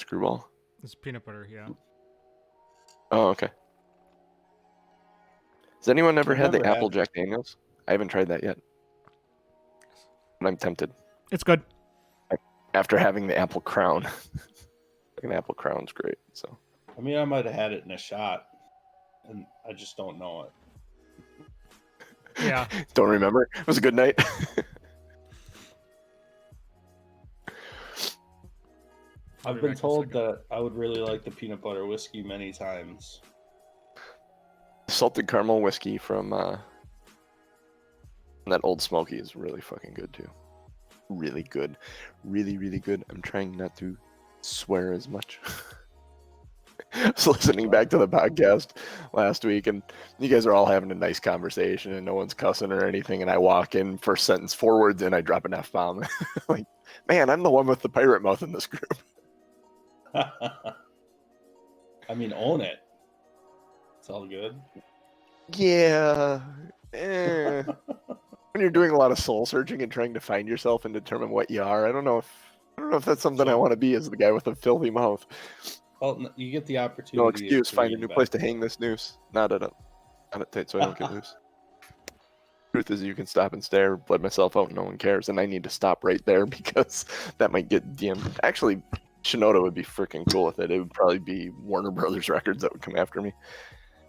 Screwball? It's peanut butter, yeah. Oh, okay. Has anyone ever had the never Apple had Jack Daniels? I haven't tried that yet. But I'm tempted. It's good. After having the Apple Crown. An Apple Crown's great. So I mean, I might have had it in a shot, and I just don't know it. Yeah. Don't remember. It was a good night. I've been told that I would really like the peanut butter whiskey many times. Salted caramel whiskey from that Old Smoky is really fucking good too. Really good. Really, really good. I'm trying not to swear as much. I was listening back to the podcast last week, and you guys are all having a nice conversation, and no one's cussing or anything, and I walk in first sentence forwards, and I drop an F-bomb. Like, man, I'm the one with the pirate mouth in this group. I mean, own it. It's all good. Yeah. When you're doing a lot of soul searching and trying to find yourself and determine what you are, I don't know if that's something I want to be as the guy with the filthy mouth. Well, you get the opportunity. No excuse. Find a new place to hang this noose. Not at tight so I don't get loose. Truth is, you can stop and stare, let myself out, no one cares, and I need to stop right there because that might get DM'd. Actually, Shinoda would be freaking cool with it. It would probably be Warner Brothers Records that would come after me.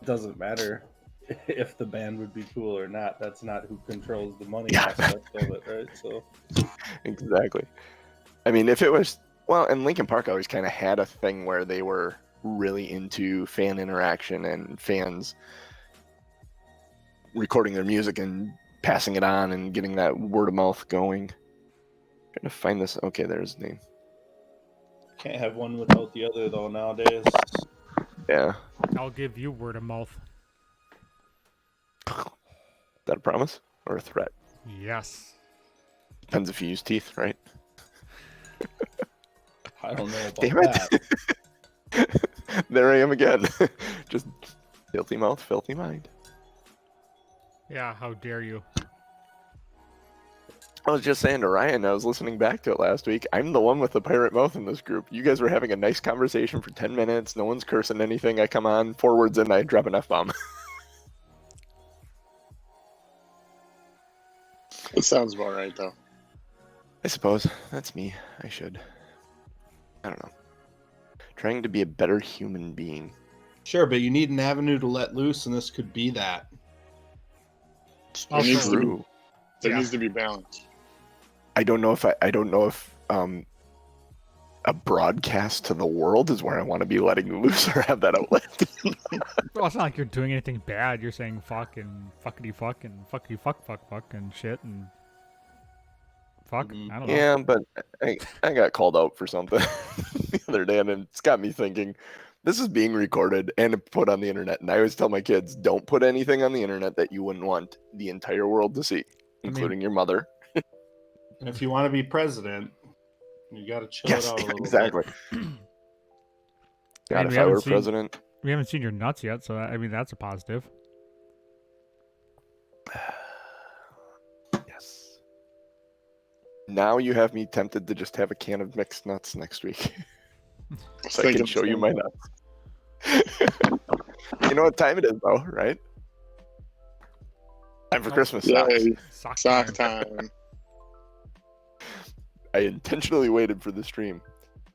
It doesn't matter if the band would be cool or not. That's not who controls the money Yeah. aspect of it, right? So Exactly. I mean, if it was and Linkin Park always kind of had a thing where they were really into fan interaction and fans recording their music and passing it on and getting that word of mouth going. I'm trying to find this. Okay, there's his name. can't have one without the other, though, nowadays. Yeah. I'll give you word of mouth. Is that a promise or a threat? Yes. Depends if you use teeth, right? I don't know about Damn that. it. There I am again. Just filthy mouth, filthy mind. Yeah, how dare you? I was just saying to Ryan, I was listening back to it last week. I'm the one with the pirate mouth in this group. You guys were having a nice conversation for 10 minutes. No one's cursing anything. I come on forwards and I drop an F-bomb. It sounds about right, though. I suppose. That's me. I should. I don't know. Trying to be a better human being. Sure, but you need an avenue to let loose, and this could be that. There needs to be, True. there Yeah. needs to be balance. I don't know if a broadcast to the world is where I want to be letting loose or have that outlet. Well, it's not like you're doing anything bad. You're saying fuck and fuckity fuck and fuckity fuck fuck fuck and shit and fuck. Mhm. I don't know. Yeah, but I got called out for something the other day, and it's got me thinking, this is being recorded and put on the internet. And I always tell my kids, don't put anything on the internet that you wouldn't want the entire world to see, including your mother. And if you want to be president, you got to chill Yes, it out a little exactly. bit. God, we if I were haven't seen- president, We haven't seen your nuts yet, so I mean that's a positive. yes. Now you have me tempted to just have a can of mixed nuts next week, so I can show you my nuts. You know what time it is, though, right? Time for Christmas socks. Yay, Sock sock time. time. I intentionally waited for the stream.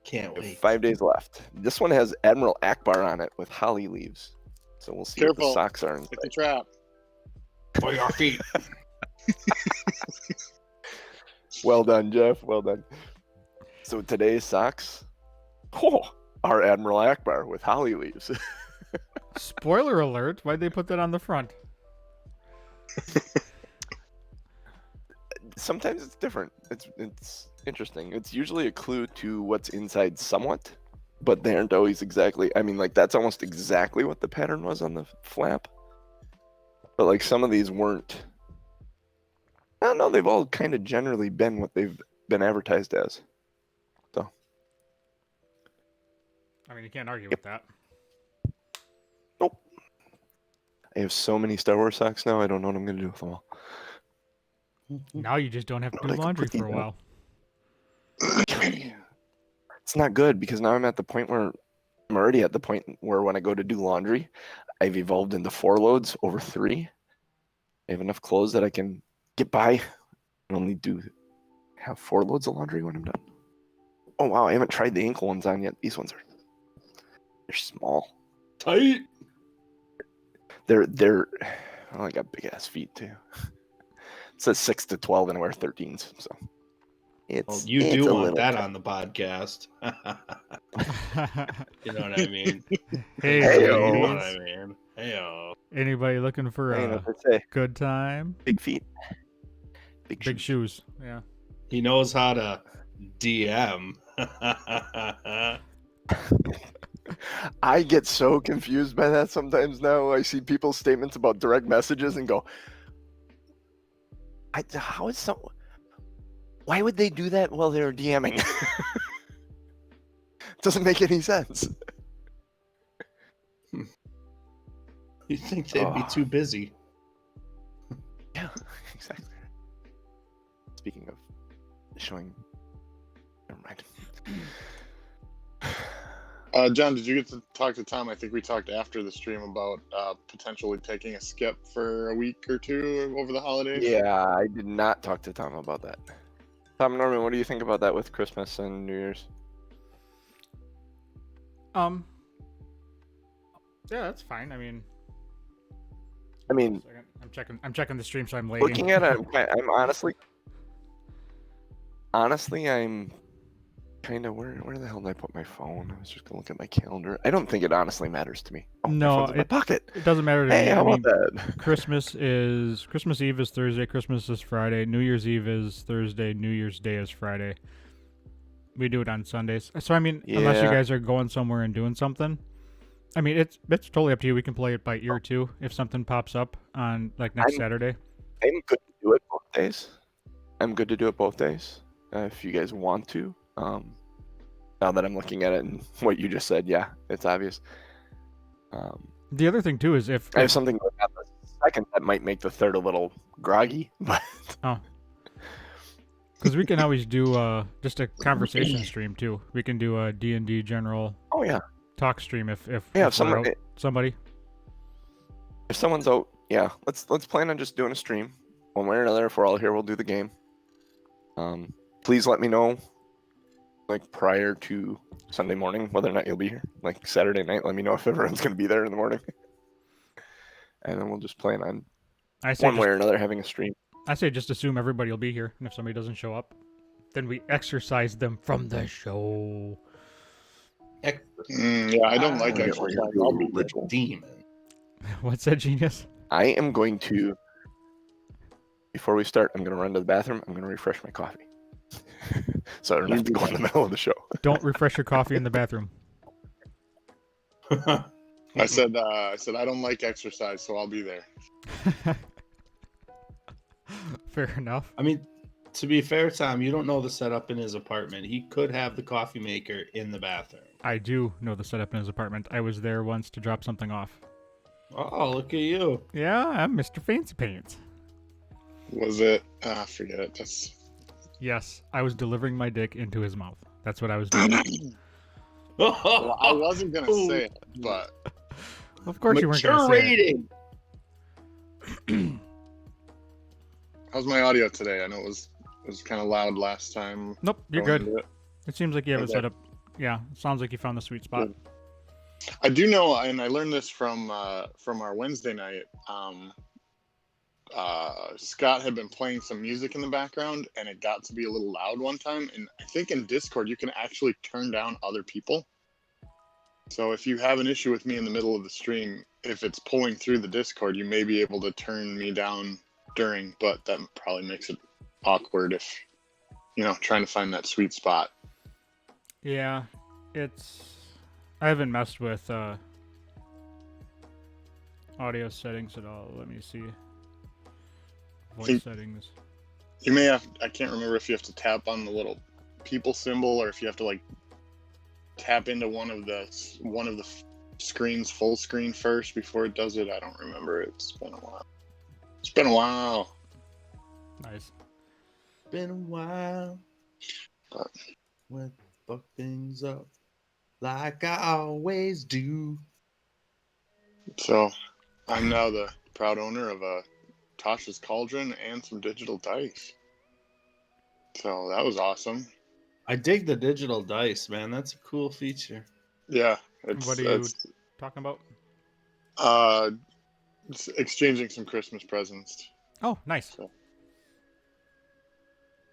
Can't We have wait. 5 days left. This one has Admiral Akbar on it with holly leaves. So we'll see what Careful. the socks are. Hit the trap. For your feet. Well done, Jeff. Well done. So today's socks are Admiral Akbar with holly leaves. Spoiler alert! Why'd they put that on the front? Sometimes it's different. It's interesting. It's usually a clue to what's inside somewhat, but they aren't always exactly. I mean, like that's almost exactly what the pattern was on the flap. But like some of these weren't. I don't know. They've all kind of generally been what they've been advertised as. So I mean, you can't argue with that. nope. I have so many Star Wars socks now. I don't know what I'm gonna do with them all. Now you just don't have to do I can laundry put these for a up. while. It's not good because now I'm at the point where I'm already at the point where when I go to do laundry, I've evolved into 4 loads over 3. I have enough clothes that I can get by and only have 4 loads of laundry when I'm done. Oh wow, I haven't tried the ankle ones on yet. These ones they're small. Tight. They're well, I got big ass feet too. It says 6 to 12 and I wear 13s, so it's Well, you it's do a want little that tight. on the podcast. You know what I mean? Hey, Hey-o. You know what ladies. I mean? Hey-o. Anybody looking for You know a what they say, good time? big feet, big Big shoes. shoes. Yeah. He knows how to DM. I get so confused by that sometimes now. I see people's statements about direct messages and go, why would they do that while they're DMing? Doesn't make any sense. You think they'd be too busy? Yeah, exactly. Speaking of showing, never mind. John, did you get to talk to Tom? I think we talked after the stream about potentially taking a skip for a week or 2 over the holidays. Yeah, I did not talk to Tom about that. Tom Norman, what do you think about that with Christmas and New Year's? Yeah, that's fine. I mean, I'm checking the stream, so I'm waiting. Looking at it, I'm honestly, I'm kind of where the hell did I put my phone? I was just gonna look at my calendar. I don't think it honestly matters to me. Oh, No, my phone's in my pocket. It doesn't matter to Hey, me. how I about mean, that? Christmas Eve is Thursday, Christmas is Friday, New Year's Eve is Thursday, New Year's Day is Friday. We do it on Sundays. So I mean, unless you Yeah. guys are going somewhere and doing something, I mean, it's totally up to you. We can play it by ear too if something pops up on like next Saturday. I'm good to do it both days. If you guys want to. Now that I'm looking at it and what you just said, yeah, it's obvious. The other thing too is if I have something going on the second that might make the third a little groggy, but because we can always do just a conversation stream too. We can do a D&D general oh yeah, talk stream if yeah. we're out, somebody. If someone's out, yeah, let's plan on just doing a stream one way or another. If we're all here, we'll do the game. Please let me know, like prior to Sunday morning, whether or not you'll be here. Like Saturday night, let me know if everyone's going to be there in the morning, and then we'll just plan on one way or another having a stream. I say just assume everybody will be here, and if somebody doesn't show up, then we exercise them from the show. Yeah, I don't like Yeah, exercise. we're I'll gonna be do a there. ritual. Demon. What's that, Genius? I am going to, before we start, I'm going to run to the bathroom. I'm going to refresh my coffee. So I don't have to go in the middle of the show. Don't refresh your coffee in the bathroom. I said I don't like exercise, so I'll be there. Fair enough. I mean, to be fair, Tom, you don't know the setup in his apartment. He could have the coffee maker in the bathroom. I do know the setup in his apartment. I was there once to drop something off. Oh, look at you. Yeah, I'm Mr. Fancy Pants. Was it? Forget it. That's... Yes, I was delivering my dick into his mouth. That's what I was doing. Well, I wasn't gonna say it, but Of course you weren't going to say it. rating. how's my audio today? I know it was kind of loud last time. Nope, you're going good. into it. It seems like you have it Okay. set up. Yeah, it sounds like you found the sweet spot. Good. I do know, and I learned this from our Wednesday night. Scott had been playing some music in the background, and it got to be a little loud one time. And I think in Discord you can actually turn down other people. So if you have an issue with me in the middle of the stream, if it's pulling through the Discord, you may be able to turn me down during. But that probably makes it awkward if trying to find that sweet spot. Yeah, I haven't messed with audio settings at all. Let me see. Voice settings. You may have. I can't remember if you have to tap on the little people symbol or if you have to tap into one of the screens full screen first before it does it. I don't remember. It's been a while. Nice. Been a while. But fuck things up like I always do. So I'm now the proud owner of a Tasha's Cauldron and some digital dice. So that was awesome. I dig the digital dice, man. That's a cool feature. Yeah, What are you talking about? it's exchanging some Christmas presents. Oh, nice.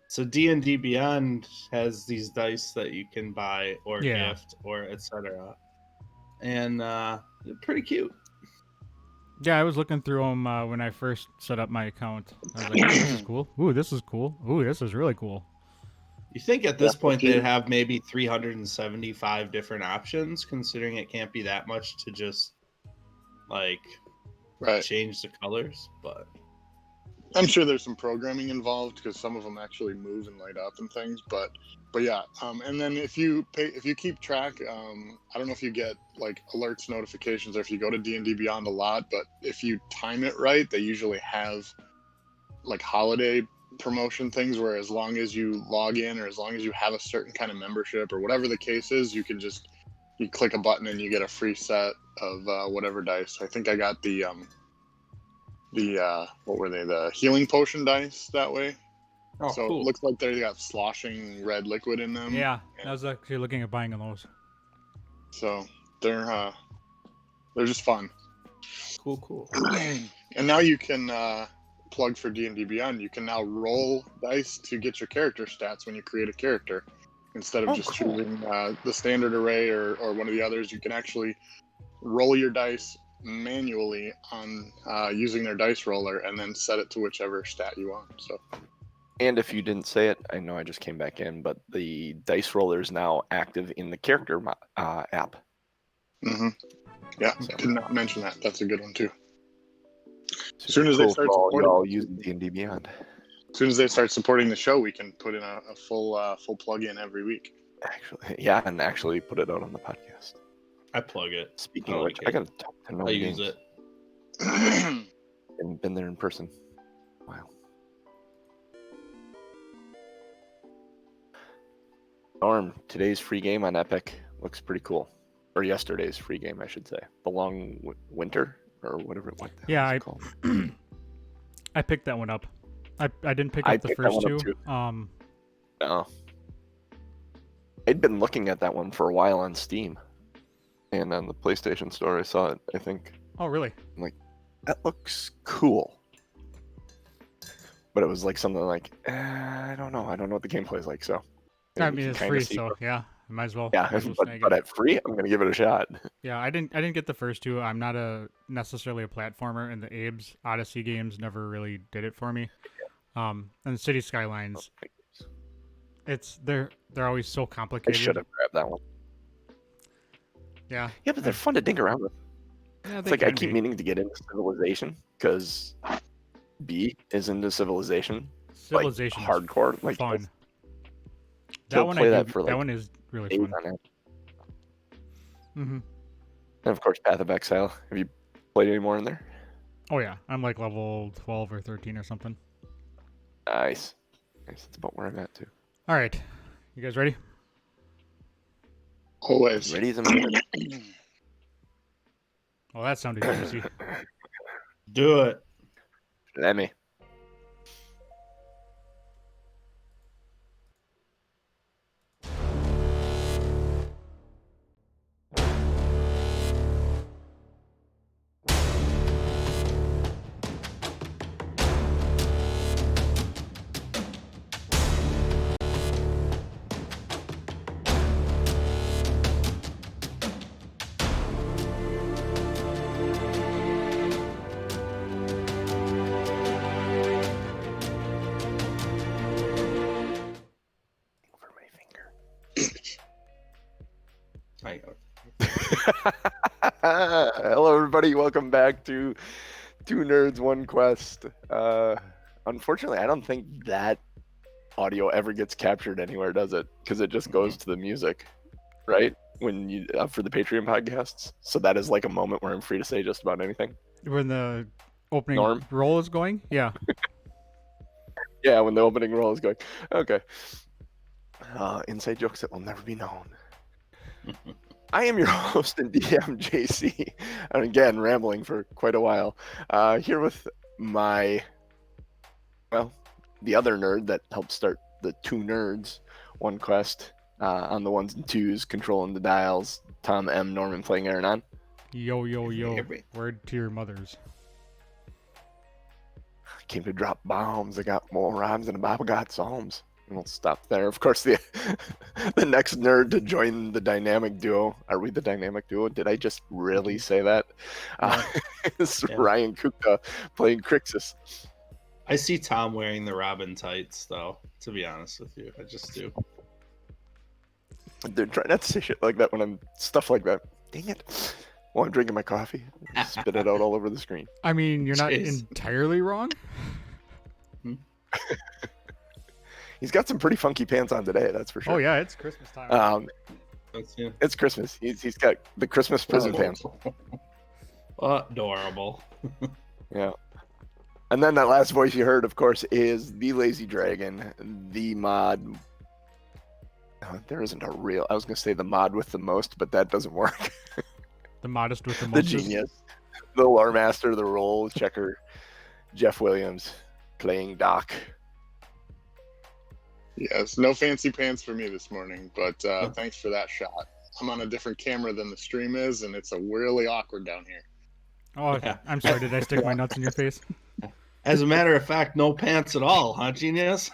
So D&D Beyond has these dice that you can buy or Yeah. gift or etc. And they're pretty cute. Yeah, I was looking through them when I first set up my account. I was like, "Ooh, this is cool. Ooh, this is cool. Ooh, this is really cool." You think at this point if you- they'd have maybe 375 different options, considering it can't be that much to just like Right. change the colors, but I'm sure there's some programming involved because some of them actually move and light up and things. But yeah. And then if you keep track, I don't know if you get like alerts, notifications, or if you go to D&D Beyond a lot. But if you time it right, they usually have like holiday promotion things where as long as you log in or as long as you have a certain kind of membership or whatever the case is, you click a button and you get a free set of whatever dice. I think I got the what were they, the healing potion dice that way. So cool. it looks like they got sloshing red liquid in them. Yeah, I was actually looking at buying those. So they're just fun. Cool. And now you can plug for D&D Beyond. You can now roll dice to get your character stats when you create a character, instead of just choosing the standard array or one of the others. You can actually roll your dice manually on using their dice roller and then set it to whichever stat you want. So. And if you didn't say it, I know I just came back in, but the dice roller is now active in the character app. Mm-hmm. Yeah, So. did not mention that. That's a good one too. Super Soon as they start supporting, y'all using D&D Beyond. As soon as they start supporting the show, we can put in a full plug-in every week. Actually, yeah, and actually put it out on the podcast. I plug it. Speaking of which, I gotta talk to No I Games. use it. And been there in person. Wow. Norm, today's free game on Epic looks pretty cool. Or yesterday's free game, I should say. The Long Winter, or whatever it was. Yeah, called. I picked that one up. I didn't pick up the first two. No. I'd been looking at that one for a while on Steam. And on the PlayStation Store, I saw it, I think. Oh, really? I'm like, that looks cool. But it was like something like, I don't know. I don't know what the gameplay is like, so. I mean, it's free, so yeah, I might as well. Yeah, but at free, I'm gonna give it a shot. Yeah, I didn't get the first two. I'm not necessarily a platformer, and the Abe's Odyssey games never really did it for me. And City Skylines, they're always so I complicated. should have grabbed that one. Yeah. Yeah, but they're fun to dig around with. Yeah, It's like I keep meaning to get into Civilization because B is into Civilization. Civilization like, hardcore, like fun. That one that one is really fun. Mm-hmm. And of course, Path of Exile. Have you played any more in there? Oh yeah, I'm like level 12 or 13 or something. Nice. That's about where I'm at too. All right, you guys ready? Always. Ready as a minute. Well, that sounded easy. Do it. Let me. Hello, everybody. Welcome back to Two Nerds, One Quest. Unfortunately, I don't think that audio ever gets captured anywhere, does it? Because it just goes to the music, right? When you for the Patreon podcasts. So that is like a moment where I'm free to say just about anything. When the opening roll is going, yeah. Yeah, when the opening roll is going. Okay. Inside jokes that will never be known. I am your host and DM, JC. And again, rambling for quite a while. Here with my, the other nerd that helped start the two nerds, one quest on the ones and twos, controlling the dials. Tom M. Norman playing Aaron. Yo, yo, yo. Word to your mothers. Came to drop bombs. I got more rhymes than the Bible got psalms. And we'll stop there. Of course, the next nerd to join the dynamic duo. Are we the dynamic duo? Did I just really say that? It's Ryan Kukta playing Crixus. I see Tom wearing the Robin tights, though, to be honest with you. I just do. Dude, try not to say shit like that when I'm stuff like that. Dang it. While I'm drinking my coffee, spit it out all over the screen. I mean, you're not entirely wrong. He's got some pretty funky pants on today, that's for sure. Oh yeah, it's Christmas time. It's Christmas. He's got the Christmas prison pants. Adorable. Yeah. And then that last voice you heard, of course, is the Lazy Dragon, the mod. There isn't a real. I was gonna say the mod with the most, but that doesn't work. The modest with the most. The genius, the lore master, the role checker, Jeff Williams playing Doc. Yes, no fancy pants for me this morning, but thanks for that shot. I'm on a different camera than the stream is, and it's really awkward down here. Oh, okay. I'm sorry. Did I stick my nuts in your face? As a matter of fact, no pants at all, huh, genius?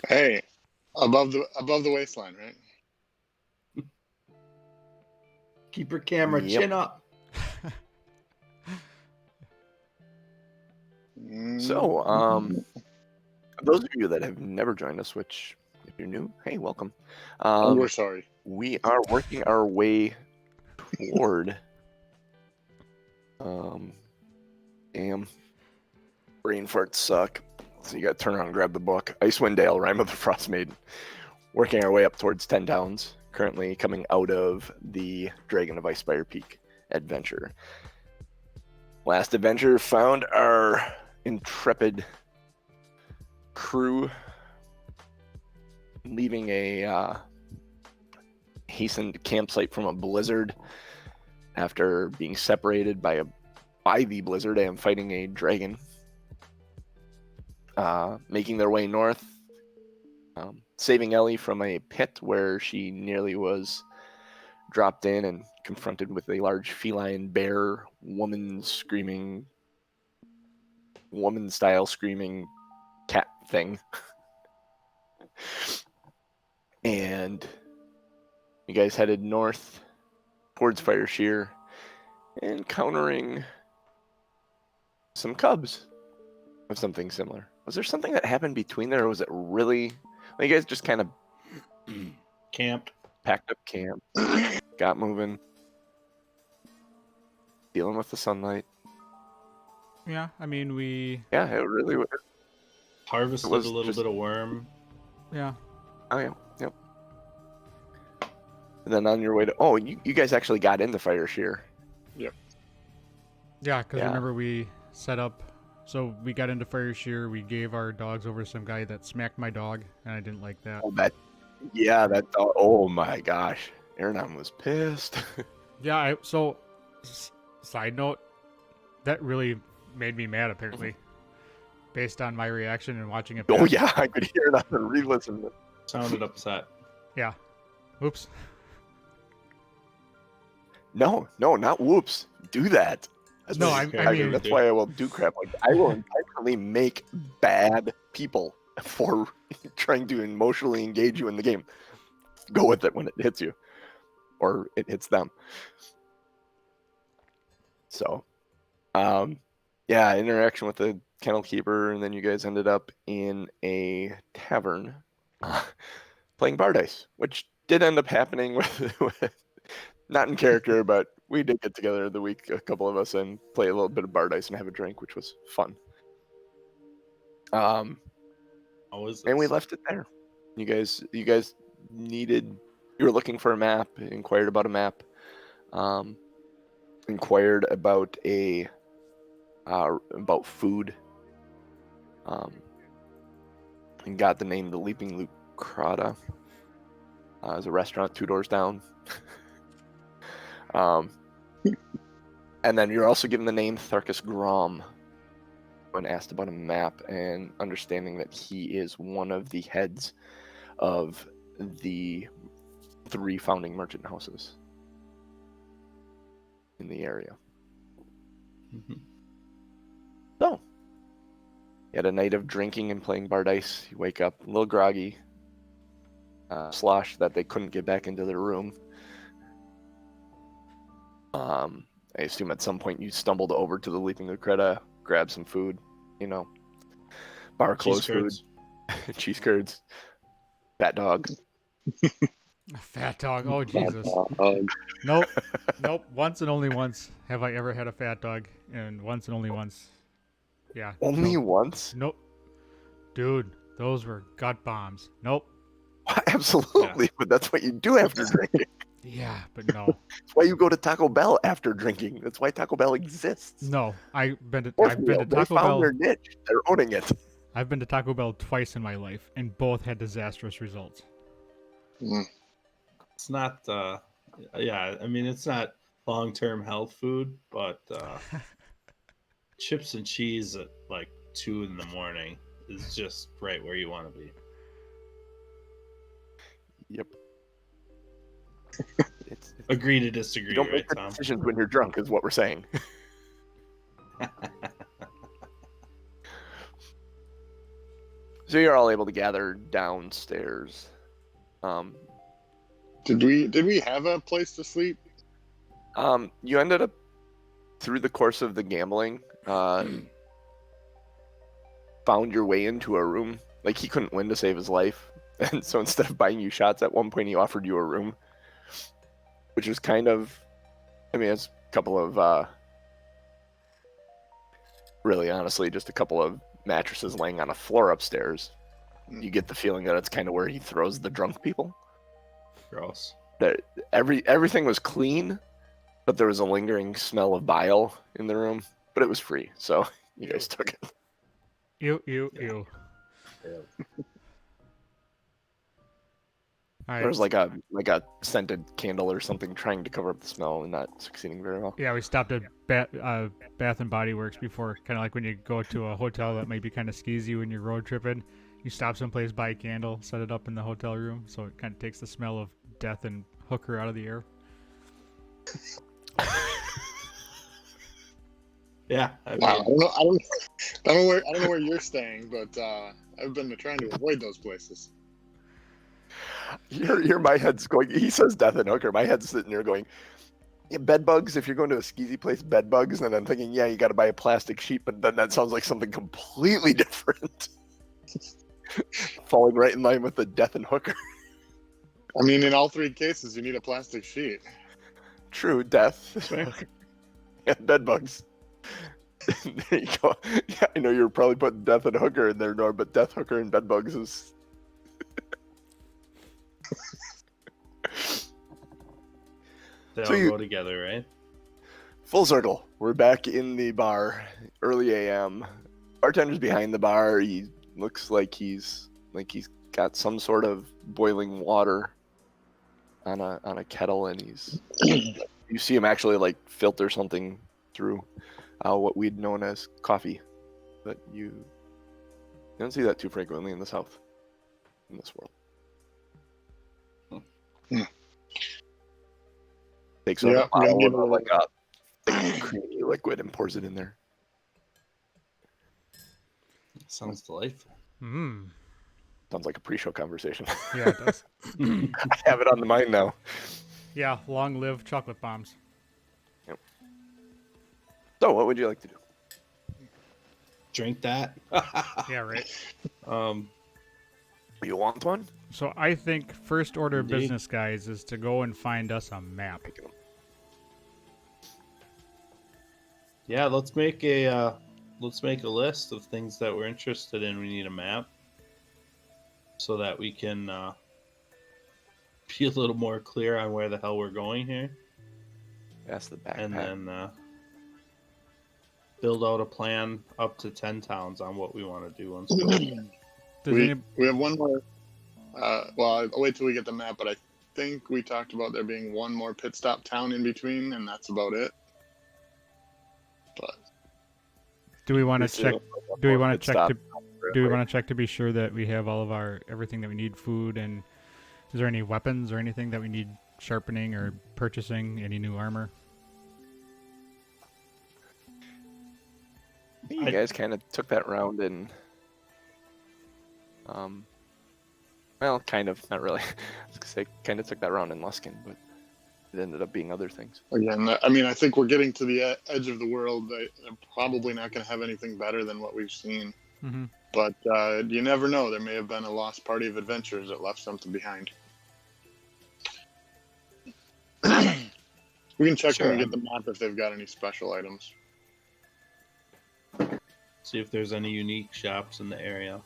Hey, above the waistline, right? Keep your camera chin up. So, those of you that have never joined us, which if you're new, hey, welcome. We're sorry. We are working our way toward. Damn. Brain farts suck. So you got to turn around and grab the book. Icewind Dale, Rime of the Frost Maiden. Working our way up towards 10 Towns. Currently coming out of the Dragon of Icefire Peak adventure. Last adventure found our intrepid crew leaving a hastened campsite from a blizzard after being separated by the blizzard and fighting a dragon. Making their way north, saving Ellie from a pit where she nearly was dropped in and confronted with a large feline bear woman-style screaming cat thing. And you guys headed north towards Fire Shear, encountering some cubs of something similar. Was there something that happened between there, or was it really... You guys just kind of Camped. Packed up camp, got moving, dealing with the sunlight. Yeah, I mean, Yeah, it really was. Harvested a little bit of worm. Yeah. Oh, yeah. Yep. And then on your way to... Oh, you guys actually got into Fire Shear. Yep. Yeah, because remember we set up... So we got into Fire Shear, we gave our dogs over to some guy that smacked my dog, and I didn't like that. Oh, that dog, oh my gosh. Aaron was pissed. Yeah, side note, that really made me mad, apparently, based on my reaction and watching it back. Oh yeah, I could hear it on the re-listen. Sounded upset. Yeah. Oops. No, not whoops. Do that. I mean, that's why I will do crap like that. I will intentionally make bad people for trying to emotionally engage you in the game. Go with it when it hits you, or it hits them. So, interaction with the kennel keeper, and then you guys ended up in a tavern playing bar dice, which did end up happening with not in character, but we did get together the week, a couple of us, and play a little bit of bar dice and have a drink, which was fun. And we left it there. You guys you were looking for a map, inquired about a map, inquired about about food, and got the name the Crata. There's a restaurant 2 doors down. And then you're also given the name Tharkus Grom when asked about a map, and understanding that he is one of the heads of the 3 founding merchant houses in the area. Mhm. So, you had a night of drinking and playing bar dice. You wake up a little groggy, slosh that they couldn't get back into their room. I assume at some point you stumbled over to the Leaping Lucreta, grabbed some food, bar Cheese closed food, curds. cheese curds, fat dog. A fat dog. Oh Jesus. Um, Nope. Nope. Once and only once have I ever had a fat dog, and once and only once. Yeah. Only nope. once? Nope. Dude, those were gut bombs. Nope. Absolutely, but that's what you do after drinking. Yeah, but no. That's why you go to Taco Bell after drinking. That's why Taco Bell exists. No. I've been to Fourth meal, they Taco found Bell. their niche. They're owning it. I've been to Taco Bell twice in my life, and both had disastrous results. It's not. Yeah, I mean it's not long-term health food, but chips and cheese at like 2 in the morning is just right where you want to be. Yep. It's, Agree to disagree, you don't right, make the Tom? decisions when you're drunk, is what we're saying. So you're all able to gather downstairs. did we have a place to sleep? You ended up, through the course of the gambling, found your way into a room. Like, he couldn't win to save his life, and so instead of buying you shots, at one point he offered you a room, which was kind of, I mean, it's a couple of, really honestly, just a couple of mattresses laying on a floor upstairs. You get the feeling that it's kind of where he throws the drunk people. Gross. That everything was clean, but there was a lingering smell of bile in the room. But it was free, so you guys took it. Ew. All There was right. like a scented candle or something trying to cover up the smell and not succeeding very well. Yeah, we stopped at Bath and Body Works before, kind of like when you go to a hotel that might be kind of skeezy when you're road tripping. You stop someplace, buy a candle, set it up in the hotel room, so it kind of takes the smell of death and hooker out of the air. Yeah. I Wow, mean, I don't know where you're staying, but I've been trying to avoid those places. My head's going. He says death and hooker. My head's sitting there going, yeah, bed bugs. If you're going to a skeezy place, bed bugs. And I'm thinking, yeah, you got to buy a plastic sheet, but then that sounds like something completely different. Falling right in line with the death and hooker. I mean, in all 3 cases, you need a plastic sheet. True, death. And bed bugs. There you go. Yeah, I know you're probably putting death and hooker in there, Nor, but death, hooker, and bed bugs is. they So all you- go together, right? Full circle. We're back in the bar, early AM. Bartender's behind the bar. He looks like he's got some sort of boiling water on a kettle, and you see him actually like filter something through what we'd known as coffee, but you don't see that too frequently in the South, in this world. Takes out Yeah, a bottle give of it a- like a thick, creamy liquid and pours it in there. Sounds delightful. Mmm. Sounds like a pre-show conversation. Yeah, it does. I have it on the mind now. Yeah, long live chocolate bombs. So, what would you like to do? Drink that. Yeah, right. You want one? So I think first order of Indeed. business, guys, is to go and find us a map. Yeah, let's make a list of things that we're interested in. We need a map so that we can be a little more clear on where the hell we're going here, Ask the backpack. and then build out a plan up to 10 towns on what we want to do once we Does We, any, we have one more. Well, I'll wait till we get the map, but I think we talked about there being one more pit stop town in between, and that's about it. But Do we want to Is check? it- Do we want Pit to check stop. to? Do we want to check to be sure that we have all of our everything that we need? Food, and is there any weapons or anything that we need sharpening or purchasing? Any new armor? I think you guys kind of took that round in. Well, kind of, not really. I was gonna say, kind of took that round in Luskin, but it ended up being other things. again, I mean, I think we're getting to the edge of the world. They're probably not going to have anything better than what we've seen. Mm-hmm. But you never know. There may have been a lost party of adventurers that left something behind. We can check Sure, when we get the map if they've got any special items. See if there's any unique shops in the area.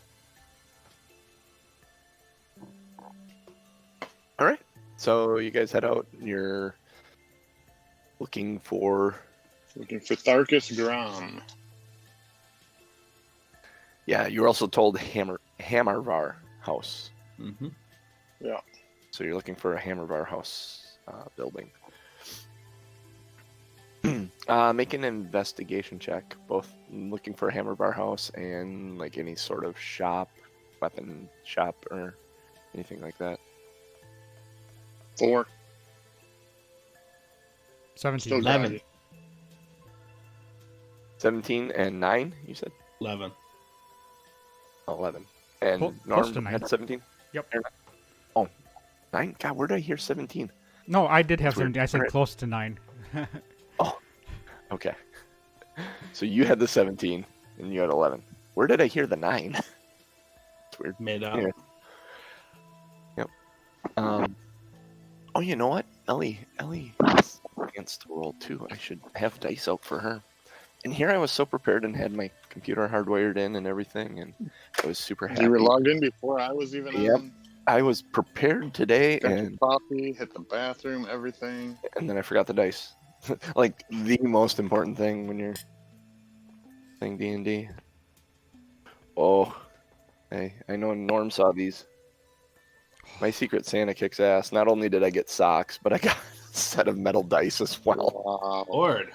All right. So you guys head out. You're looking for. Looking for Tharkus Gram. Yeah, you were also told Hammervar House. Mm-hmm. So you're looking for a Hammervar House building. Make an investigation check, both looking for a Hammervar House and like any sort of shop, weapon shop, or anything like that. 4. 17. Still 11. groggy. 17 and 9, you said? 11. Oh, 11. And Close to Norm 9. had 17? Yep. Oh, 9? God, where did I hear 17? No, I did have That's weird. 17. I said Alright. close to 9. Okay. So you had the 17 and you had 11. Where did I hear the 9? It's weird. Made up. Yeah. Yep. Oh, you know what? Ellie is against the roll too. I should have dice out for her. And here I was so prepared and had my computer hardwired in and everything, and I was super happy. You were logged in before I was even Yep. on. I was prepared today, Got your and coffee, hit the bathroom, everything. then I forgot the dice. Like the most important thing when you're playing D&D. Oh, hey, I know Norm saw these. My Secret Santa kicks ass. Not only did I get socks, but I got a set of metal dice as well. Wow. Lord.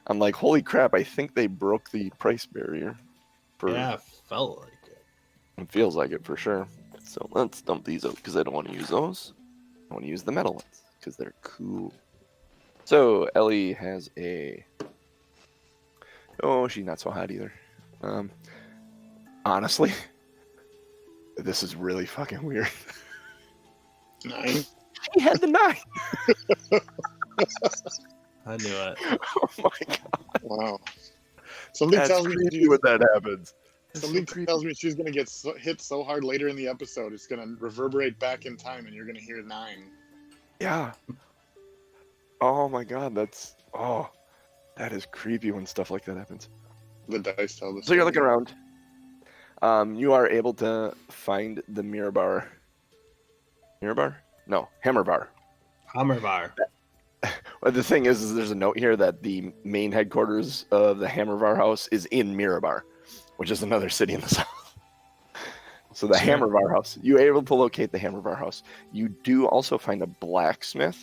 I'm like, holy crap! I think they broke the price barrier. Yeah, felt like it. It feels like it for sure. So let's dump these out because I don't want to use those. I want to use the metal ones because they're cool. So Ellie has a. Oh, she's not so hot either. Honestly, this is really fucking weird. 9. She had the 9. I knew it. Oh my god. Wow. Something That's tells me creepy when that happens. That's something so creepy. tells me she's gonna get hit so hard later in the episode. It's gonna reverberate back in time, and you're gonna hear 9. Yeah. Oh my god, that's that is creepy when stuff like that happens. The dice tell the So you're story. looking around. You are able to find the mirror bar. Mirror bar? No, hammer bar. Hammervar. Well, the thing is there's a note here that the main headquarters of the Hammervar House is in Mirabar, which is another city in the south. So the Sure. Hammervar House, you're able to locate the Hammervar House. You do also find a blacksmith,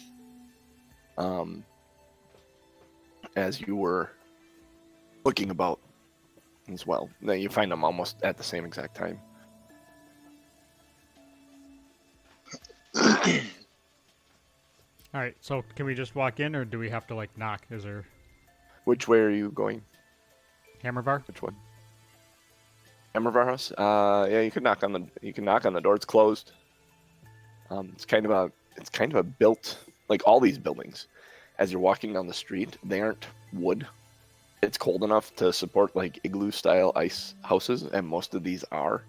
as you were looking about as well. Then you find them almost at the same exact time. All right, so can we just walk in, or do we have to like knock? Is there Which way are you going? Hammervar? Which one? Hammervar House? Yeah, you can knock on the door. It's closed. It's kind of a built, like all these buildings. As you're walking down the street, they aren't wood. It's cold enough to support like igloo style ice houses, and most of these are.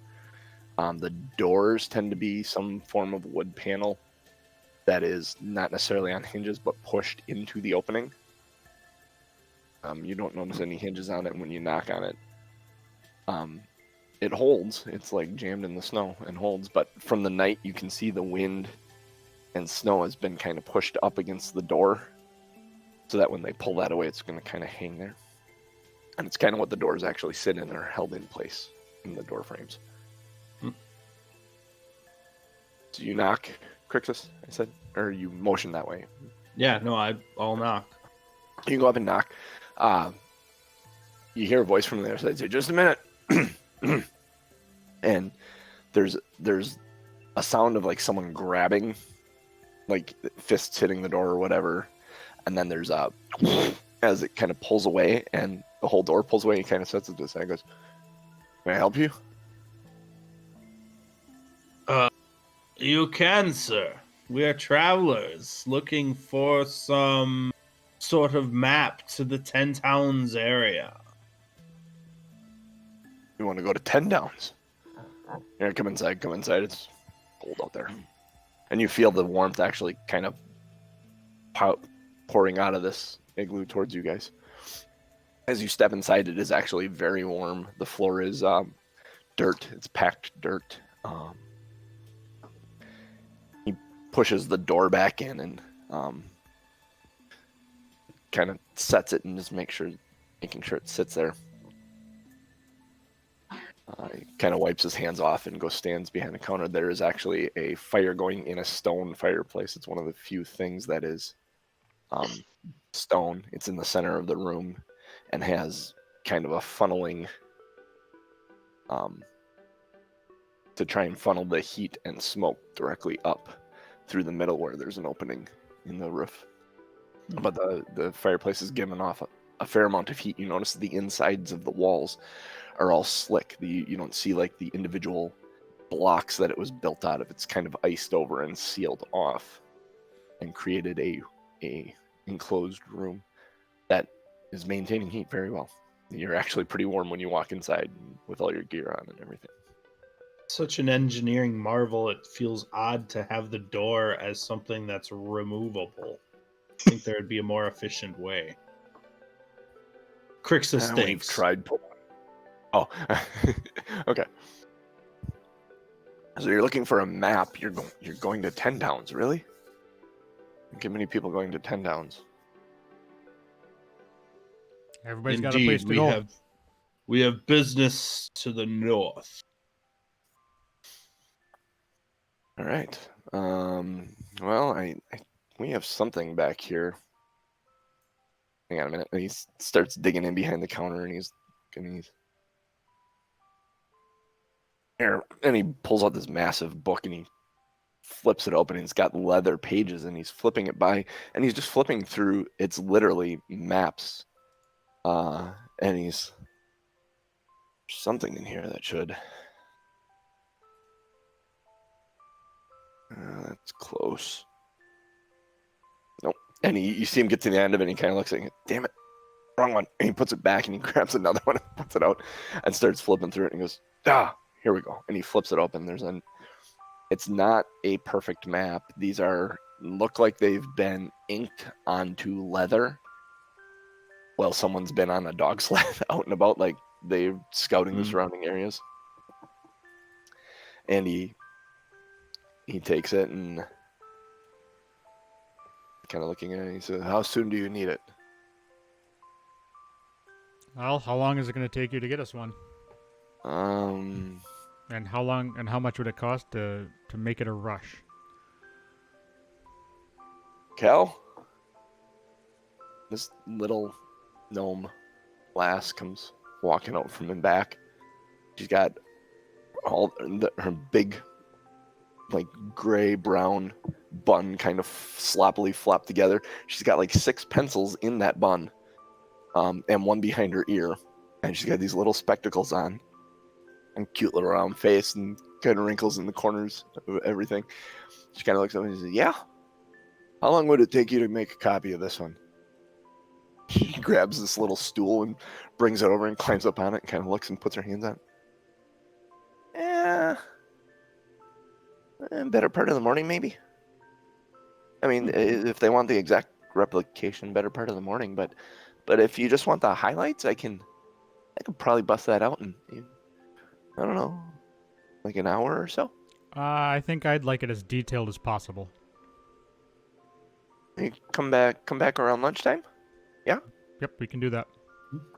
The doors tend to be some form of wood panel that is not necessarily on hinges, but pushed into the opening. You don't notice any hinges on it when you knock on it. It holds. It's like jammed in the snow and holds, but from the night you can see the wind and snow has been kind of pushed up against the door, so that when they pull that away, it's going to kind of hang there. And it's kind of what the doors actually sit in, or held in place in the door frames. Do you knock, Crixus? I said, or you motion that way. Yeah, no, I'll knock. You go up and knock. You hear a voice from the other side say, "Just a minute," and there's a sound of like someone grabbing, like fists hitting the door or whatever, and then there's a as it kind of pulls away and the whole door pulls away. He kind of sets it to the side and goes, "May I help you?" You can, sir. We are travelers looking for some sort of map to the 10 Towns area. You want to go to 10 Downs? Here, come inside. Come inside. It's cold out there, and you feel the warmth actually kind of pouring out of this igloo towards you guys. As you step inside, it is actually very warm. The floor is dirt. It's packed dirt. He pushes the door back in and kind of sets it and just making sure it sits there. He kind of wipes his hands off and stands behind the counter. There is actually a fire going in a stone fireplace. It's one of the few things that is stone. It's in the center of the room and has kind of a funneling to try and funnel the heat and smoke directly up through the middle where there's an opening in the roof. But the fireplace is giving off a fair amount of heat. You notice the insides of the walls are all slick. You don't see like the individual blocks that it was built out of. It's kind of iced over and sealed off and created a enclosed room that is maintaining heat very well. You're actually pretty warm when you walk inside with all your gear on and everything. Such an engineering marvel, it feels odd to have the door as something that's removable. I think there would be a more efficient way. Crixus We've thinks. tried. Oh, okay. So you're looking for a map. You're going to 10 Downs, really? Look at many people going to 10 Downs. Everybody's got a place to go. We have business to the north. All right. Well, we have something back here. Hang on a minute. And he starts digging in behind the counter, and he's here, and he pulls out this massive book, and he flips it open, and it's got leather pages, and he's flipping it by, and he's just flipping through. It's literally maps, and there's something in here that should. That's close. Nope. And you see him get to the end of it, and he kind of looks like, damn it, wrong one. And he puts it back, and he grabs another one and puts it out and starts flipping through it, and he goes, here we go. And he flips it open. It's not a perfect map. These look like they've been inked onto leather while someone's been on a dog sled out and about, like they're scouting the surrounding areas. And he takes it and kind of looking at it, and he says, how soon do you need it? Well, how long is it going to take you to get us one? And how long and how much would it cost to make it a rush? Cal? This little gnome lass comes walking out from in back. She's got her big, like, gray-brown bun kind of sloppily flopped together. She's got like 6 pencils in that bun, and one behind her ear. And she's got these little spectacles on. And cute little round face and kind of wrinkles in the corners of everything. She kind of looks up and she says, yeah? How long would it take you to make a copy of this one? She grabs this little stool and brings it over and climbs up on it and kind of looks and puts her hands on it. Better part of the morning, maybe? I mean, if they want the exact replication, better part of the morning. But if you just want the highlights, I could probably bust that out in, I don't know, like an hour or so. I think I'd like it as detailed as possible. You come back around lunchtime? Yeah? Yep, we can do that.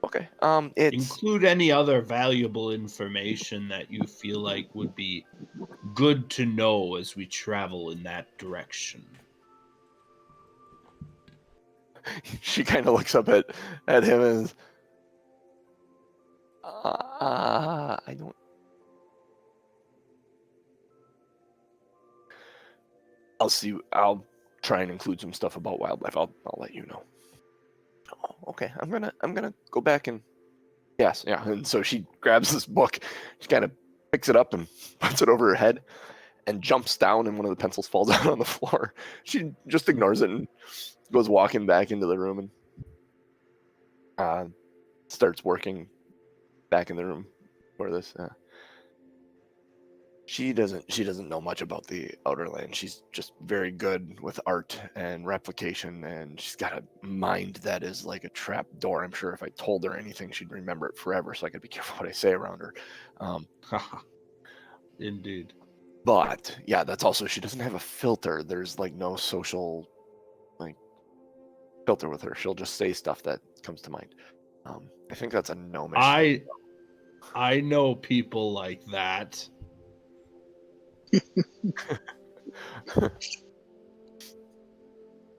Okay. It's Include any other valuable information that you feel like would be good to know as we travel in that direction. she kind of looks up at him and I don't. I'll see. I'll try and include some stuff about wildlife. I'll let you know. Oh, okay. I'm gonna go back and yes, yeah. And so she grabs this book. She kind of picks it up and puts it over her head and jumps down, and one of the pencils falls out on the floor. She just ignores it and goes walking back into the room and starts working back in the room for this. She doesn't know much about the outer land. She's just very good with art and replication, and she's got a mind that is like a trap door. I'm sure if I told her anything, she'd remember it forever. So I got to be careful what I say around her. Indeed. But yeah, that's also she doesn't have a filter. There's like no social like filter with her. She'll just say stuff that comes to mind. I think that's a gnomish thing. I know people like that.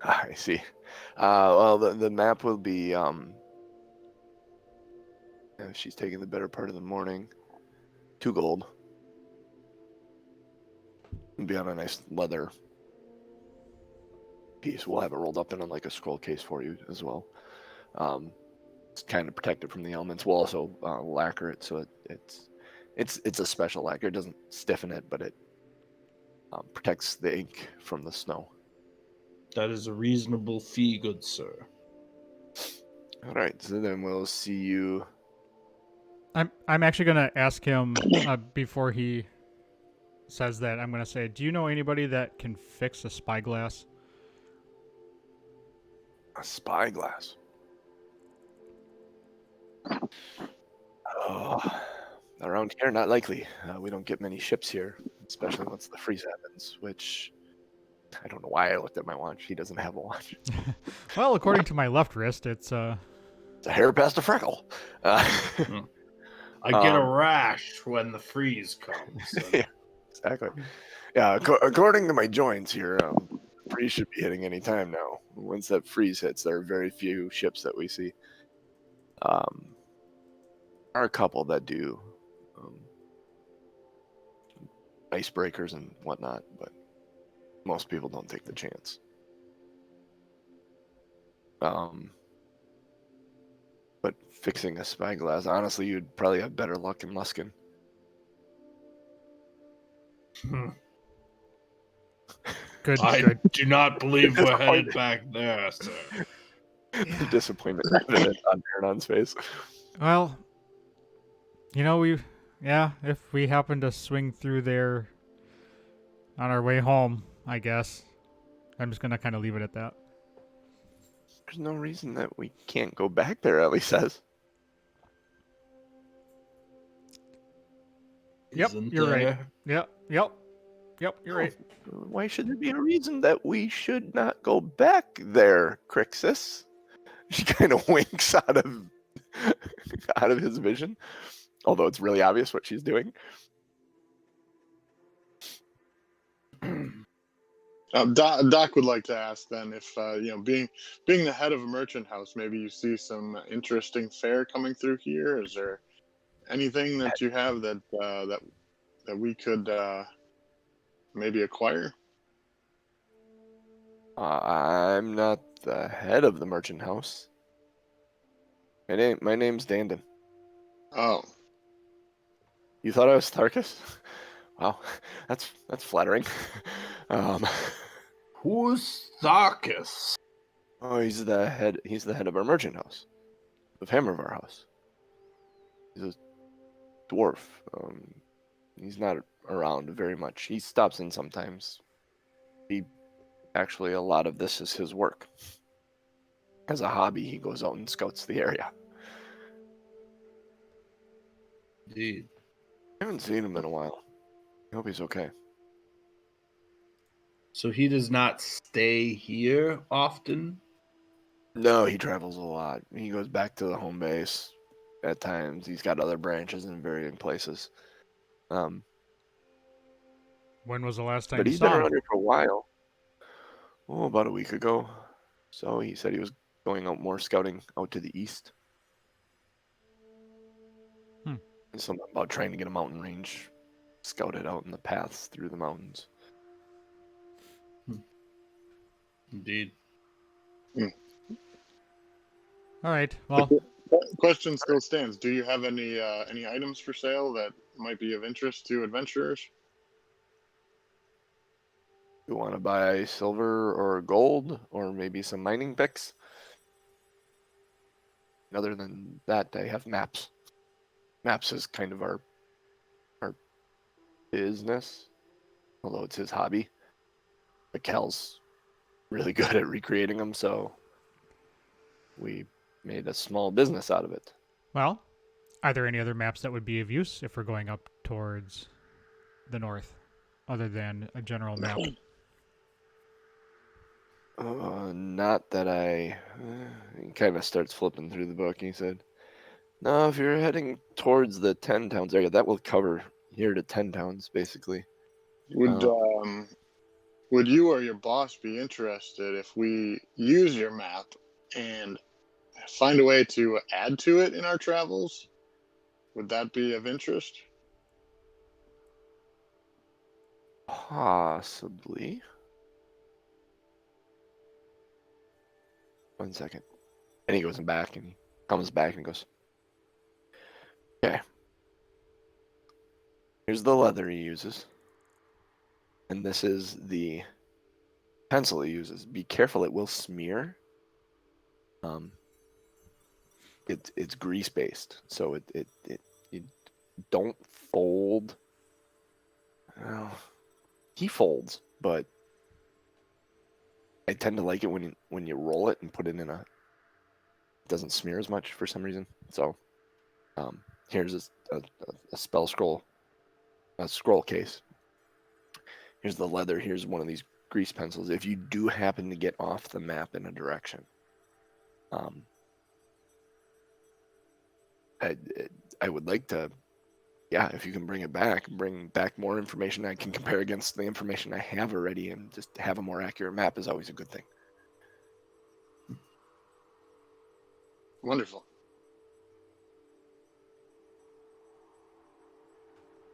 I see. Well, the map will be. She's taking the better part of the morning. 2 gold. It'll be on a nice leather piece. We'll have it rolled up in like a scroll case for you as well. It's kind of protected from the elements. We'll also lacquer it so it's a special lacquer. It doesn't stiffen it, but it protects the ink from the snow. That is a reasonable fee, good sir. All right, so then we'll see you. I'm actually gonna ask him before he says that. I'm gonna say, do you know anybody that can fix a spyglass? A spyglass. Oh, around here, not likely. We don't get many ships here, especially once the freeze happens, which I don't know why I looked at my watch. He doesn't have a watch. Well, according to my left wrist, it's It's a hair past a freckle. I get a rash when the freeze comes. Yeah, exactly. Yeah, according to my joints here, freeze should be hitting any time now. Once that freeze hits, there are very few ships that we see. There are a couple that do icebreakers and whatnot, but most people don't take the chance. But fixing a spyglass, honestly, you'd probably have better luck in Luskin. good. I Good. do not believe we're headed back there, sir. The disappointment evident on Aaron's face. Well, you know, if we happen to swing through there on our way home, I guess. I'm just gonna kind of leave it at that. There's no reason that we can't go back there, Ellie says. Yep, Isn't you're right. there? Yep, you're right. Why should there be a reason that we should not go back there, Crixus? She kind of winks out of his vision, although it's really obvious what she's doing. Doc would like to ask then if being the head of a merchant house, maybe you see some interesting fare coming through here. Is there anything that you have that we could maybe acquire? I'm not the head of the merchant house. My name's Dandon. Oh, You thought I was Tarkus? Wow, that's flattering. Who's Tharkus? Oh, he's the head of our merchant house, of Hammervar House. He's a dwarf. He's not around very much. He stops in sometimes. Actually, a lot of this is his work. As a hobby, he goes out and scouts the area. Indeed. I haven't seen him in a while. I hope he's okay. So he does not stay here often? No, he travels a lot. He goes back to the home base at times. He's got other branches in varying places. Um, When was the last time but you he's been saw him? around here for a while. Oh, about a week ago. So he said he was going out more scouting out to the east. Hmm. And something about trying to get a mountain range scouted out in the paths through the mountains. Indeed. All right. Well, Question still stands. Do you have any items for sale that might be of interest to adventurers? You want to buy silver or gold or maybe some mining picks? Other than that, I have maps. Maps is kind of our business, although it's his hobby. But Cal's really good at recreating them, so we made a small business out of it. well, are there any other maps that would be of use if we're going up towards the north, other than a general map? Not that I. He kind of starts flipping through the book. He said, "No, if you're heading towards the 10 towns area, that will cover here to 10 towns, basically." Would Uh, would you or your boss be interested if we use your map and find a way to add to it in our travels? Would that be of interest? Possibly. 1 second. And he goes back and he comes back and goes, "Okay. Here's the leather he uses. And this is the pencil he uses. Be careful, it will smear. Um, it's grease based, so it you don't fold. Well, he folds, but I tend to like it when you roll it and put it in a. It doesn't smear as much for some reason. So here's a spell scroll, a scroll case. Here's the leather. Here's one of these grease pencils. If you do happen to get off the map in a direction, um, I, I would like to, yeah, if you can bring back more information I can compare against the information I have already, and just have a more accurate map is always a good thing. Wonderful.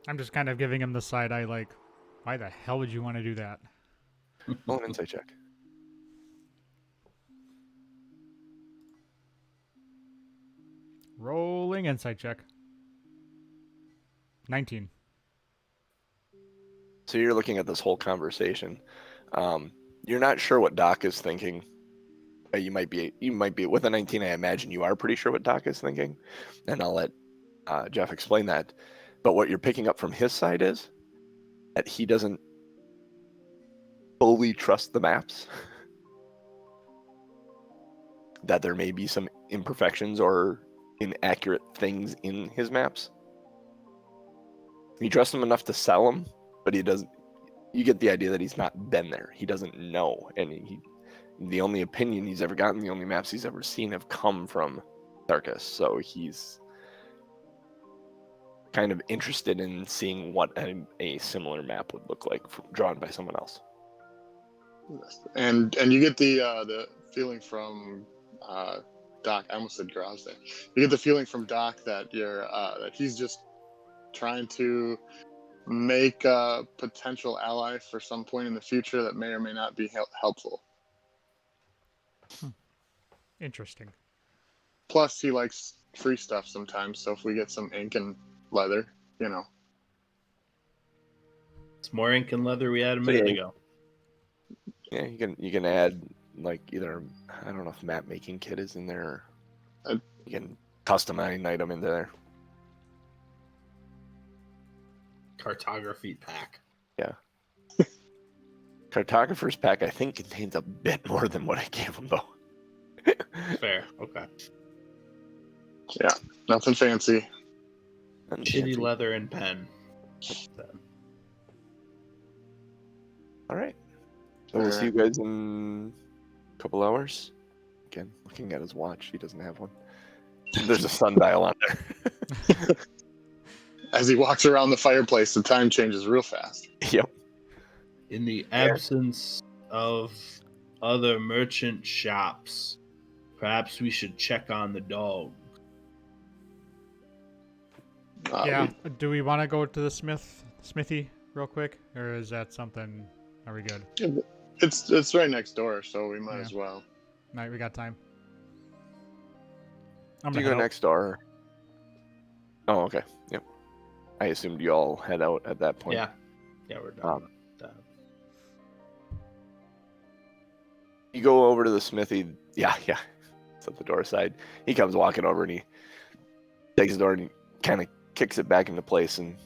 I'm just kind of giving him the side eye, like, why the hell would you want to do that? Roll an insight check. Rolling insight check. 19. So you're looking at this whole conversation. You're not sure what Doc is thinking. You might be with a 19. I imagine you are pretty sure what Doc is thinking, and I'll let Jeff explain that. But what you're picking up from his side is that he doesn't fully trust the maps. That there may be some imperfections or inaccurate things in his maps. He trusts them enough to sell them, but he doesn't. You get the idea that he's not been there. He doesn't know, and the only opinion he's ever gotten, the only maps he's ever seen, have come from Tharkus. So he's kind of interested in seeing what a similar map would look like drawn by someone else. And you get the feeling from Doc. I almost said Graz there. You get the feeling from Doc that that he's just trying to make a potential ally for some point in the future that may or may not be helpful. Interesting. Plus, he likes free stuff sometimes. So if we get some ink and leather, It's more ink and leather we had a So, minute yeah. ago. Yeah, you can add like either, I don't know if map making kit is in there. Or you can customize an item into there. Cartography pack. Yeah. Cartographer's pack, I think, contains a bit more than what I gave him, though. Fair. Okay. Yeah, nothing fancy. Nothing Shitty fancy. leather and pen. All right. So we'll see you guys in a couple hours. Again, looking at his watch, he doesn't have one. There's a sundial on there. As he walks around the fireplace, the time changes real fast. Yep. In the absence of other merchant shops, perhaps we should check on the dog. Yeah. Do we want to go to the smithy real quick, or is that something? Are we good? It's right next door, so we might Yeah. as well. Right, we got time. I'm Do you gonna go head out. next door? Oh, okay. Yep. I assumed you all head out at that point. Yeah, we're done. with that. You go over to the smithy. Yeah. It's at the door side. He comes walking over and he takes the door and he kind of kicks it back into place. And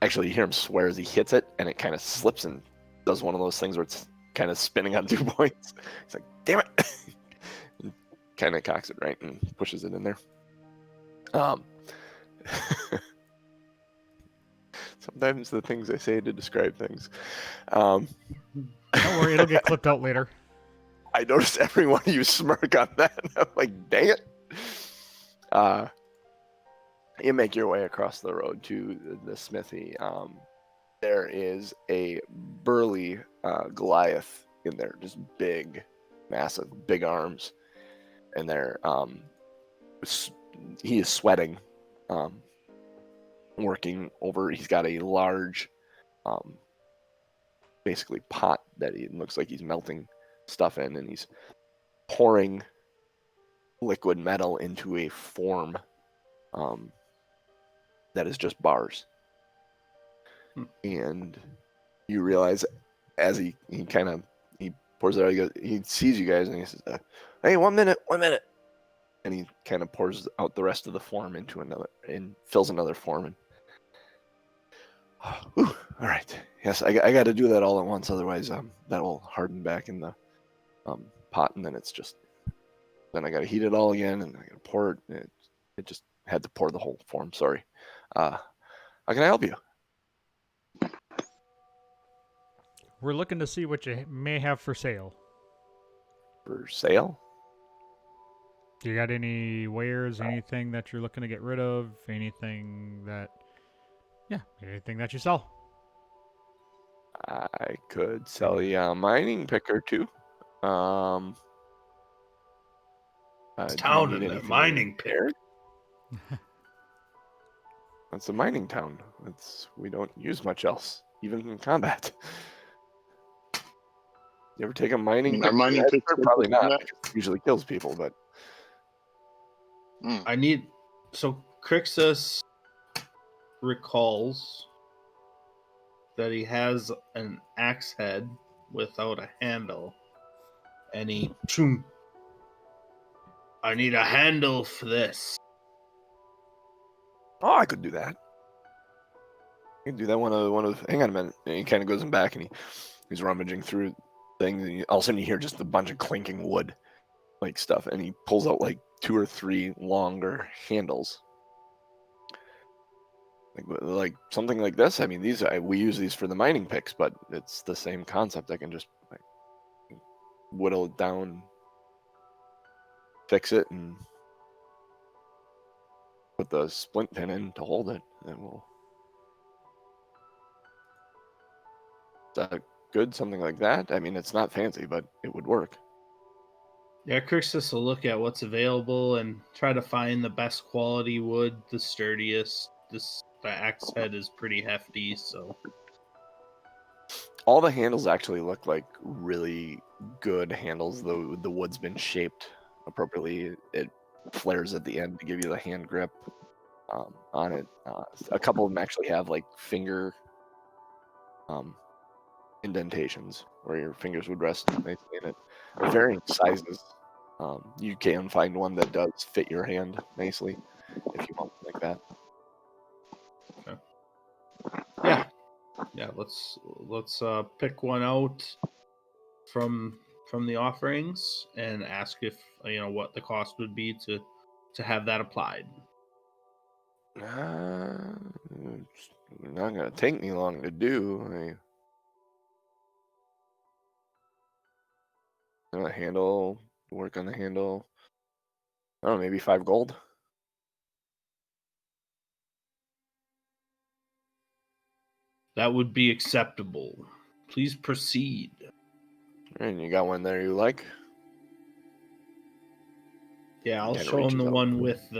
actually, you hear him swear as he hits it, and it kind of slips and does one of those things where it's kind of spinning on 2 points. It's like, damn it! Kind of cocks it right and pushes it in there. Sometimes the things I say to describe things. Don't worry, it'll get clipped out later. I noticed every one of you smirk on that. I'm like, dang it. You make your way across the road to the smithy. There is a burly Goliath in there, just big, massive, big arms. And there, he is sweating, working over. He's got a large, basically pot that he looks like he's melting stuff in, and he's pouring liquid metal into a form that is just bars. And you realize as he pours it out, he sees you guys and he says, hey, 1 minute, and he kind of pours out the rest of the form into another and fills another form. And all right, yes, I got to do that all at once, otherwise that will harden back in the pot, and then it's just, then I got to heat it all again, and I got to pour it. It just had to pour the whole form. Sorry. How can I help you? We're looking to see what you may have for sale. For sale? Do you got any wares, anything that you're looking to get rid of, anything that you sell? I could sell you a mining pick or two. It's do you town need and the anything mining pick. repaired? It's a mining town. We don't use much else, even in combat. You ever take a mining pick? Our mining to pick Edinburgh? Probably not. Because it usually kills people, but I need. So Crixus recalls that he has an axe head without a handle, and I need a handle for this. oh, I could do that. I could do that. One of. Hang on a minute. And he kind of goes in back and he's rummaging through things, and all of a sudden you hear just a bunch of clinking wood, like stuff, and he pulls out like 2 or 3 longer handles. Like something like this. I mean, we use these for the mining picks, but it's the same concept. I can just whittle it down, fix it, and put the splint pin in to hold it, and we'll. Is that good? Something like that? I mean, it's not fancy, but it would work. Yeah, Crixus will look at what's available and try to find the best quality wood, the sturdiest. The axe head is pretty hefty, so All the handles actually look like really good handles. The wood's been shaped appropriately. It flares at the end to give you the hand grip on it. A couple of them actually have like finger indentations where your fingers would rest nicely in it. Varying sizes. You can find one that does fit your hand nicely if you want like that. yeah. Let's pick one out from the offerings and ask if what the cost would be to have that applied. It's not gonna take me long to do. Handle, work on the handle. I don't know, maybe 5 gold. That would be acceptable. Please proceed. And you got one there you like? Yeah, I'll Kinda show him the reaches out. one with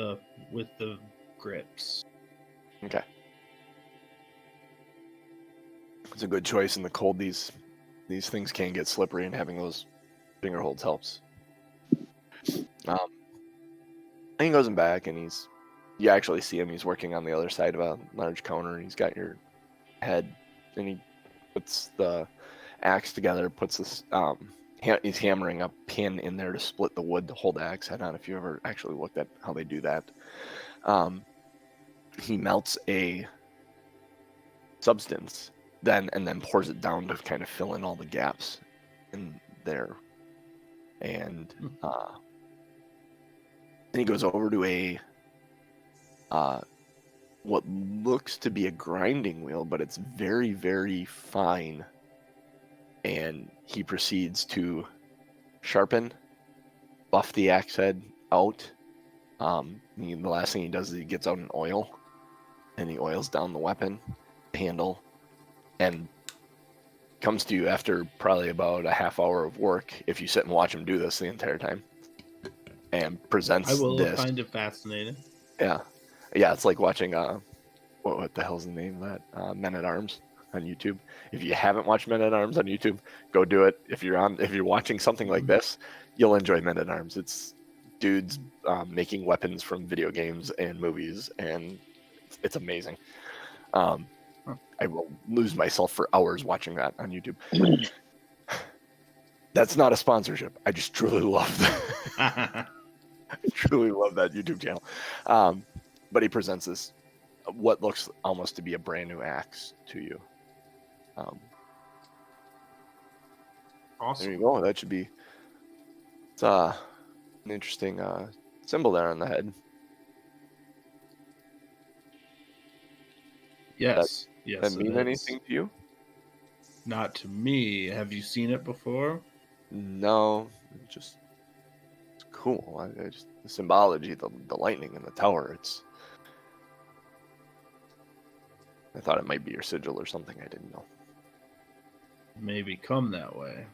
the grips. Okay. It's a good choice in the cold. These things can get slippery, and having those finger holds helps. And he goes in back, and you actually see him. He's working on the other side of a large counter, and he's got your head, and he puts the axe together, puts this, he's hammering a pin in there to split the wood to hold the axe head on, if you ever actually looked at how they do that. He melts a substance and then pours it down to kind of fill in all the gaps in there. And then he goes over to a what looks to be a grinding wheel, but it's very, very fine. And he proceeds to sharpen, buff the axe head out. The last thing he does is he gets out an oil, and he oils down the weapon handle, and comes to you after probably about a half hour of work, if you sit and watch him do this the entire time, and presents I will this. find it fascinating. Yeah, it's like watching what the hell's the name of that? Men at Arms on YouTube. If you haven't watched Men at Arms on YouTube, go do it. If you're watching something like this, you'll enjoy Men at Arms. It's dudes making weapons from video games and movies, and it's amazing. I will lose myself for hours watching that on YouTube. That's not a sponsorship. I just truly love that. I truly love that YouTube channel. But he presents this, what looks almost to be a brand new axe to you. Awesome. There you go. That should be. It's an interesting symbol there on the head. Yes. Does that mean anything to you? Not to me. Have you seen it before? No, it's cool. Just the symbology, the lightning in the tower. I thought it might be your sigil or something. I didn't know. May become that way.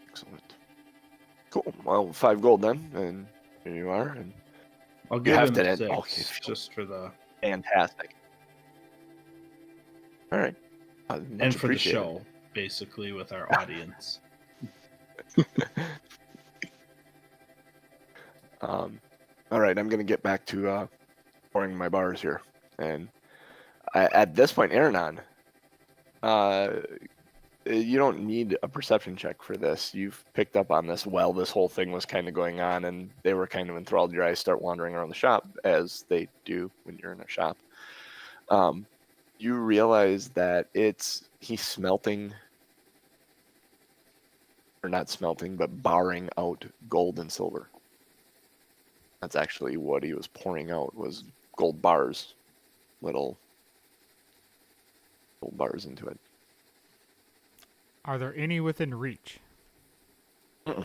Excellent. Cool. Well, 5 gold then, and here you are. And I'll give have him to 6 okay, just for the fantastic. All right. and for the show, basically, with our audience. All right, I'm gonna get back to pouring my bars here, and at this point, Aranon, you don't need a perception check for this. You've picked up on this while this whole thing was kind of going on, and they were kind of enthralled. Your eyes start wandering around the shop, as they do when you're in a shop. You realize that he's smelting, or not smelting, but barring out gold and silver. That's actually what he was pouring out, was gold bars, little gold bars into it. Are there any within reach? No.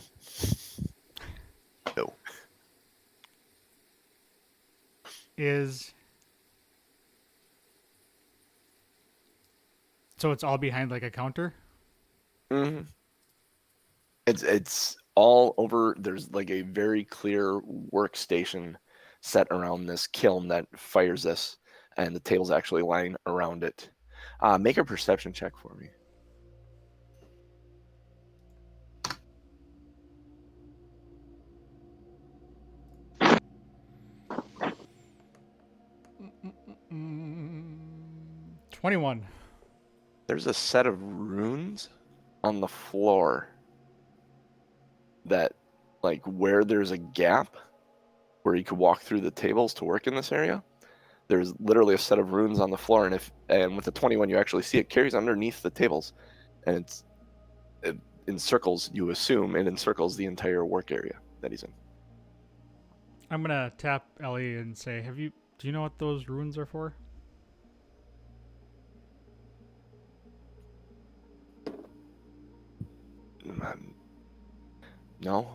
So it's all behind like a counter? Mm-hmm. It's all over. There's like a very clear workstation set around this kiln that fires this, and the tables actually line around it. Make a perception check for me. Mm, 21. There's a set of runes on the floor that, like, where there's a gap where you could walk through the tables to work in this area, there's literally a set of runes on the floor, and with the 21 you actually see it carries underneath the tables, and it encircles, you assume it encircles the entire work area that he's in. I'm gonna tap Ellie and say, do you know what those runes are for? No,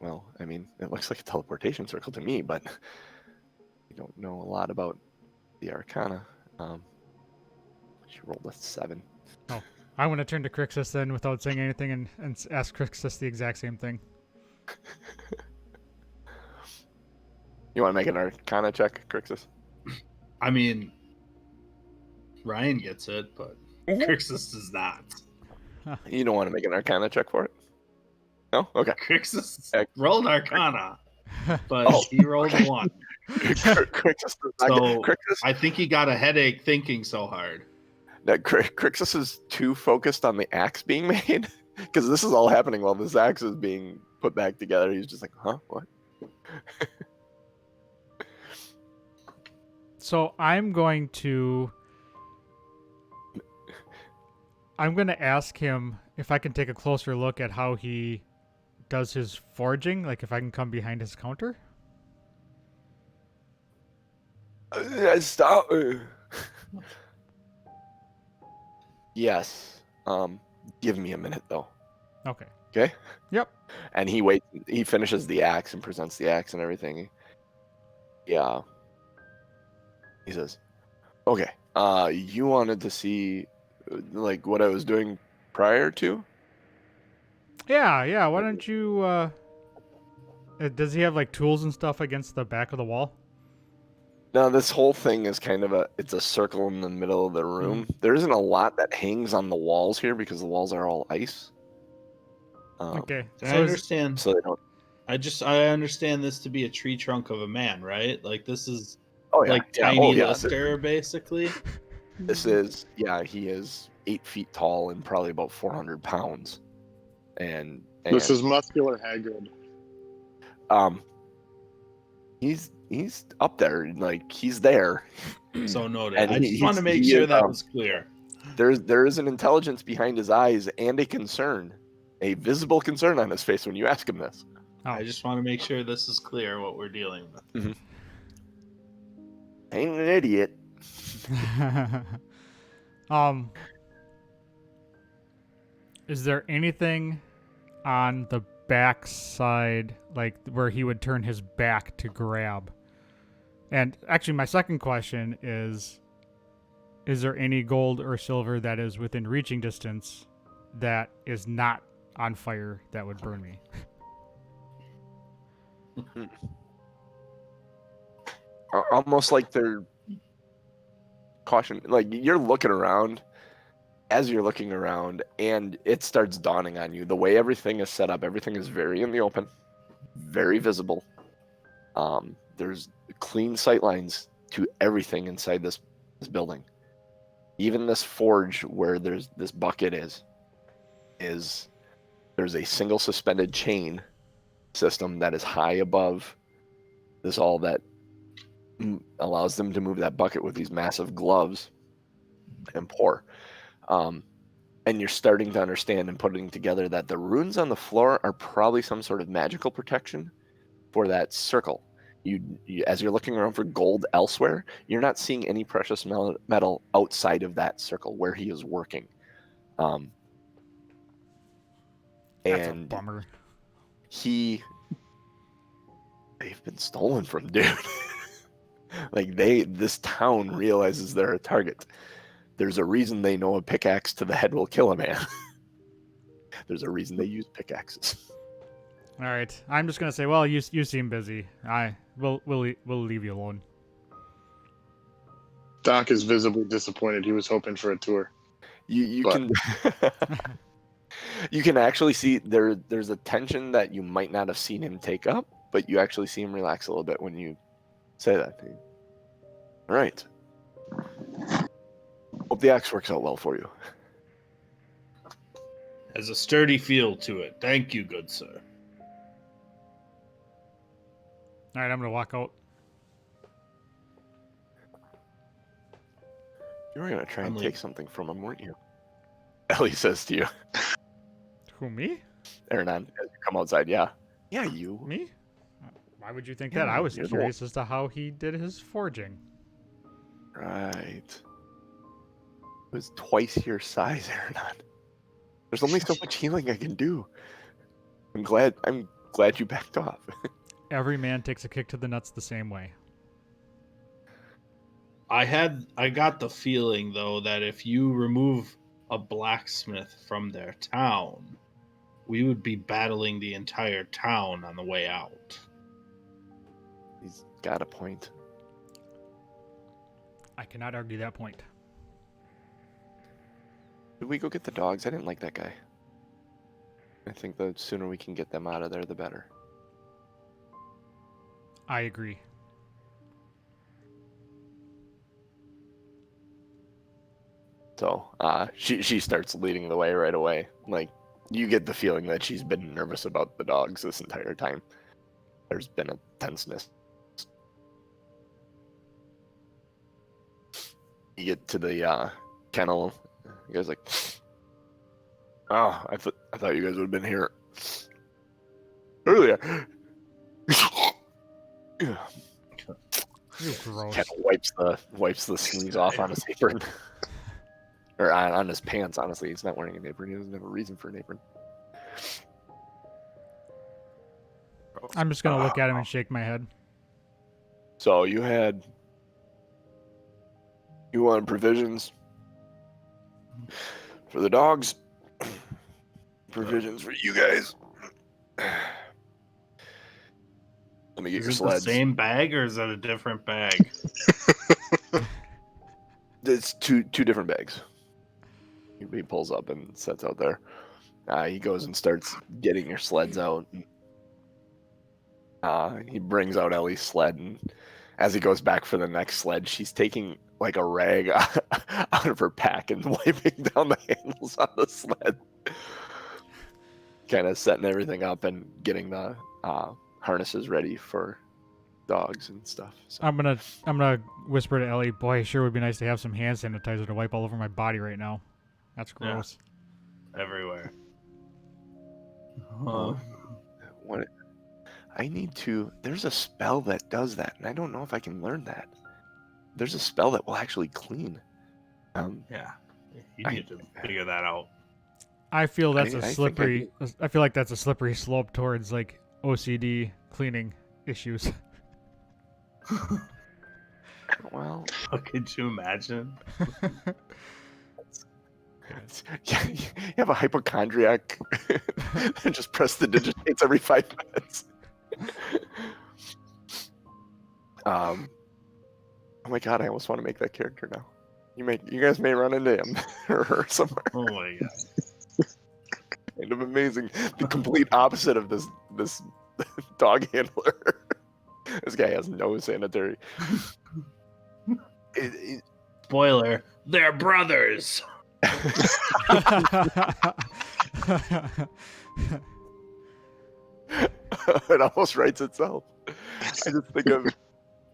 well, I mean, it looks like a teleportation circle to me, but I don't know a lot about the Arcana. She rolled a 7. Oh, I want to turn to Crixus then without saying anything and ask Crixus the exact same thing. You want to make an Arcana check, Crixus? I mean, Ryan gets it, but Crixus does not. You don't want to make an Arcana check for it? No? Okay. Crixus Heck. rolled Arcana, but Oh, he rolled a 1. Crixus does not So Crixus, I think he got a headache thinking so hard. that Crixus is too focused on the axe being made, because this is all happening while this axe is being put back together. He's just like, huh? What? So I'm going to ask him if I can take a closer look at how he does his forging, like if I can come behind his counter. Stop. Yes. Give me a minute though. Okay. Okay. Yep. And he waits. He finishes the axe and presents the axe and everything. Yeah. He says, "Okay. You wanted to see, like, what I was doing prior to?" Yeah. Why don't you? Does he have like tools and stuff against the back of the wall? No, this whole thing is kind of it's a circle in the middle of the room. There isn't a lot that hangs on the walls here because the walls are all ice. Okay. I So understand. So they don't. I understand this to be a tree trunk of a man, right? Like this is Oh yeah. like Yeah. tiny Oh yeah. Lister, basically. This is he is 8 feet tall and probably about 400 pounds, and This is muscular Hagrid. he's up there, like he's there. So noted. And I just he's- want to make he sure is, that was clear. There is an intelligence behind his eyes and a concern, a visible concern on his face when you ask him this. I just want to make sure this is clear what we're dealing with. I ain't an idiot. Is there anything on the back side, like where he would turn his back to grab? And actually, my second question is there any gold or silver that is within reaching distance that is not on fire that would burn me? Almost like they're caution, like you're looking around. As you're looking around, and it starts dawning on you, the way everything is set up, everything is very in the open, very visible. There's clean sight lines to everything inside this building. Even this forge where there's this bucket is there's a single suspended chain system that is high above this, all that allows them to move that bucket with these massive gloves and pour. And you're starting to understand and putting together that the runes on the floor are probably some sort of magical protection for that circle. You as you're looking around for gold elsewhere, you're not seeing any precious metal outside of that circle where he is working. That's a And bummer. they've been stolen from, dude. Like this town realizes they're a target. There's a reason they know a pickaxe to the head will kill a man. There's a reason they use pickaxes. All right, I'm just gonna say, well, you seem busy. We'll leave you alone. Doc is visibly disappointed. He was hoping for a tour. You But- can you can actually see there's a tension that you might not have seen him take up, but you actually see him relax a little bit when you say that. All right. Hope the axe works out well for you. Has a sturdy feel to it. Thank you, good sir. All right, I'm gonna walk out. You were gonna try and I'm take leaving. something from him, weren't you? Ellie says to you, Who, me? Hernan, as you come outside. Yeah. Yeah, you. Me? Why would you think Yeah, that? I was you're the curious as to how he did his forging. Right. It was twice your size, Hernan. There's only so much healing I can do. I'm glad you backed off. Every man takes a kick to the nuts the same way. I got the feeling though that if you remove a blacksmith from their town, we would be battling the entire town on the way out. He's got a point. I cannot argue that point. Did we go get the dogs? I didn't like that guy. I think the sooner we can get them out of there, the better. I agree. So she starts leading the way right away. Like, you get the feeling that she's been nervous about the dogs this entire time. There's been a tenseness. You get to the kennel. You guys like, oh, I thought you guys would have been here earlier. Ew, gross. Ken wipes the sneeze off on his apron. Or on his pants, honestly. He's not wearing an apron. He doesn't have a reason for an apron. I'm just gonna look at him and shake my head. So you wanted provisions for the dogs, provisions for you guys. Let me get Is your it sleds. the same bag or is that a different bag? It's two different bags. He pulls up and sets out there. He goes and starts getting your sleds out. He brings out Ellie's sled, and as he goes back for the next sled, she's taking like a rag out of her pack and wiping down the handles on the sled. Kind of setting everything up and getting the harnesses ready for dogs and stuff. So. I'm gonna whisper to Ellie, boy, it sure would be nice to have some hand sanitizer to wipe all over my body right now. That's gross. Yeah. Everywhere. What? I need to. There's a spell that does that, and I don't know if I can learn that. There's a spell that will actually clean. Yeah. You need to figure that out. I feel that's I a think slippery. I feel like that's a slippery slope towards like OCD cleaning issues. Well, Could you imagine? you have a hypochondriac and just press the digitates every 5 minutes. Oh my god, I almost want to make that character now. You guys may run into him or her somewhere. Oh my god. Kind of amazing. The complete opposite of this dog handler. This guy has no sanitary. Spoiler, they're brothers. It almost writes itself. I just think of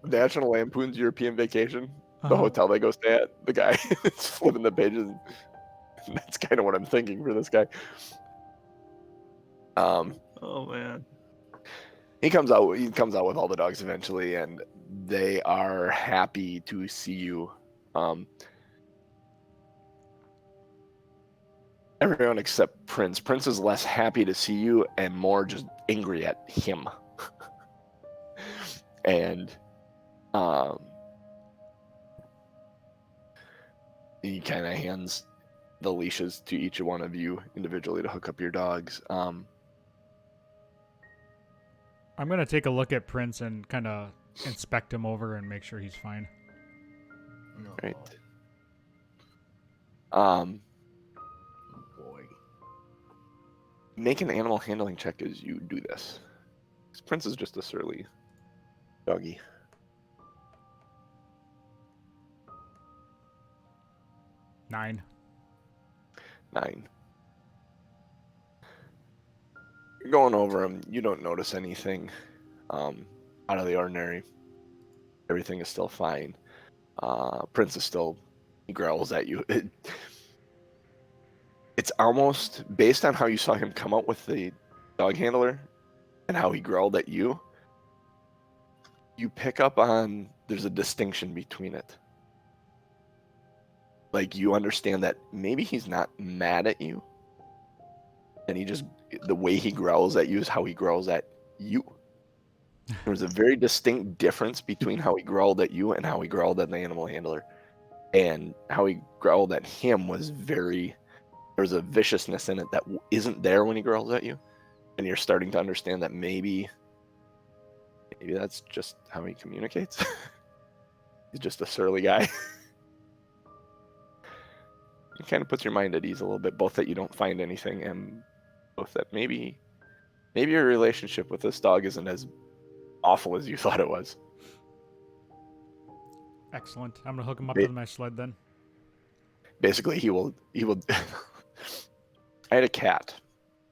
National Lampoon's European Vacation, the hotel they go stay at. The guy is flipping the pages. That's kind of what I'm thinking for this guy. Oh man. He comes out with all the dogs eventually, and they are happy to see you. Everyone except Prince. Prince is less happy to see you and more just angry at him. And he kind of hands the leashes to each one of you individually to hook up your dogs. I'm gonna take a look at Prince and kind of inspect him over and make sure he's fine. Right. Boy. Make an animal handling check as you do this. Prince is just a surly doggy. 9. 9. You're going over him. You don't notice anything out of the ordinary. Everything is still fine. Prince is still, he growls at you. It's almost based on how you saw him come out with the dog handler and how he growled at you. You pick up on there's a distinction between it. Like, you understand that maybe he's not mad at you, and the way he growls at you is how he growls at you. There was a very distinct difference between how he growled at you and how he growled at the animal handler. And how he growled at him was there was a viciousness in it that isn't there when he growls at you. And you're starting to understand that maybe that's just how he communicates. He's just a surly guy. It kind of puts your mind at ease a little bit, both that you don't find anything and both that maybe your relationship with this dog isn't as awful as you thought it was. Excellent. I'm gonna hook him up to my sled then. Basically, he will. I had a cat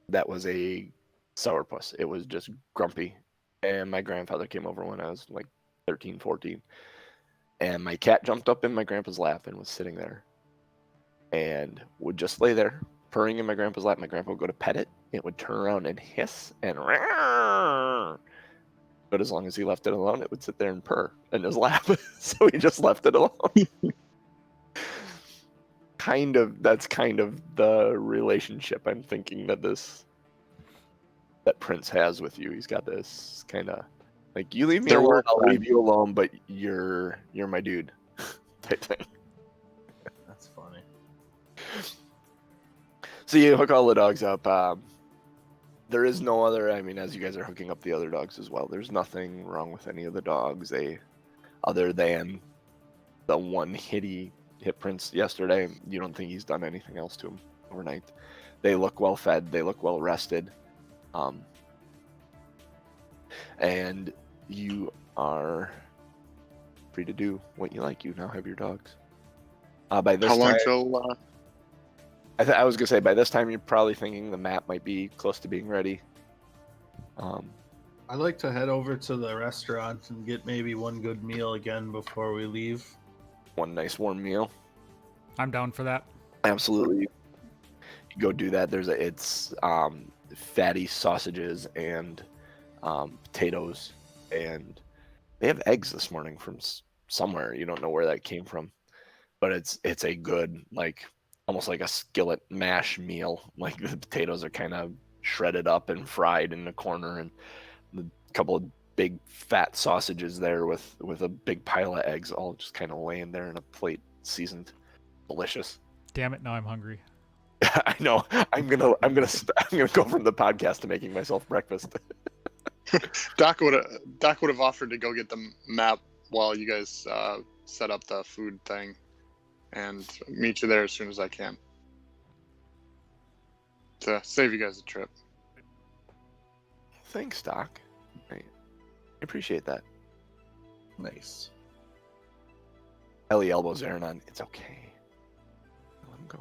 that was a sourpuss. It was just grumpy. And my grandfather came over when I was like 13, 14. And my cat jumped up in my grandpa's lap and was sitting there. And would just lay there, purring in my grandpa's lap. My grandpa would go to pet it. It would turn around and hiss and rawr. But as long as he left it alone, it would sit there and purr in his lap. So he just left it alone. That's kind of the relationship I'm thinking that Prince has with you. He's got this kind of like, you leave me alone, I'll leave you alone, but you're my dude type thing. That's funny. So you hook all the dogs up. There is no other, I mean, as you guys are hooking up the other dogs as well, there's nothing wrong with any of the dogs. Other than the one hit Prince yesterday, you don't think he's done anything else to him overnight. They look well fed. They look well rested. And you are free to do what you like. You now have your dogs. By this How long time, till? I was gonna say by this time you're probably thinking the map might be close to being ready. I'd like to head over to the restaurant and get maybe one good meal again before we leave. One nice warm meal. I'm down for that. Absolutely. You go do that. It's fatty sausages and potatoes, and they have eggs this morning from somewhere. You don't know where that came from, but it's a good, like, almost like a skillet mash meal. Like the potatoes are kind of shredded up and fried in the corner, and a couple of big fat sausages there with a big pile of eggs all just kind of laying there in a plate, seasoned. Delicious. Damn it, now I'm hungry. I know. I'm gonna go from the podcast to making myself breakfast. Doc would have offered to go get the map while you guys set up the food thing, and meet you there as soon as I can to save you guys a trip. Thanks, Doc. I appreciate that. Nice. Ellie elbows Aaron on. It's okay. Let him go.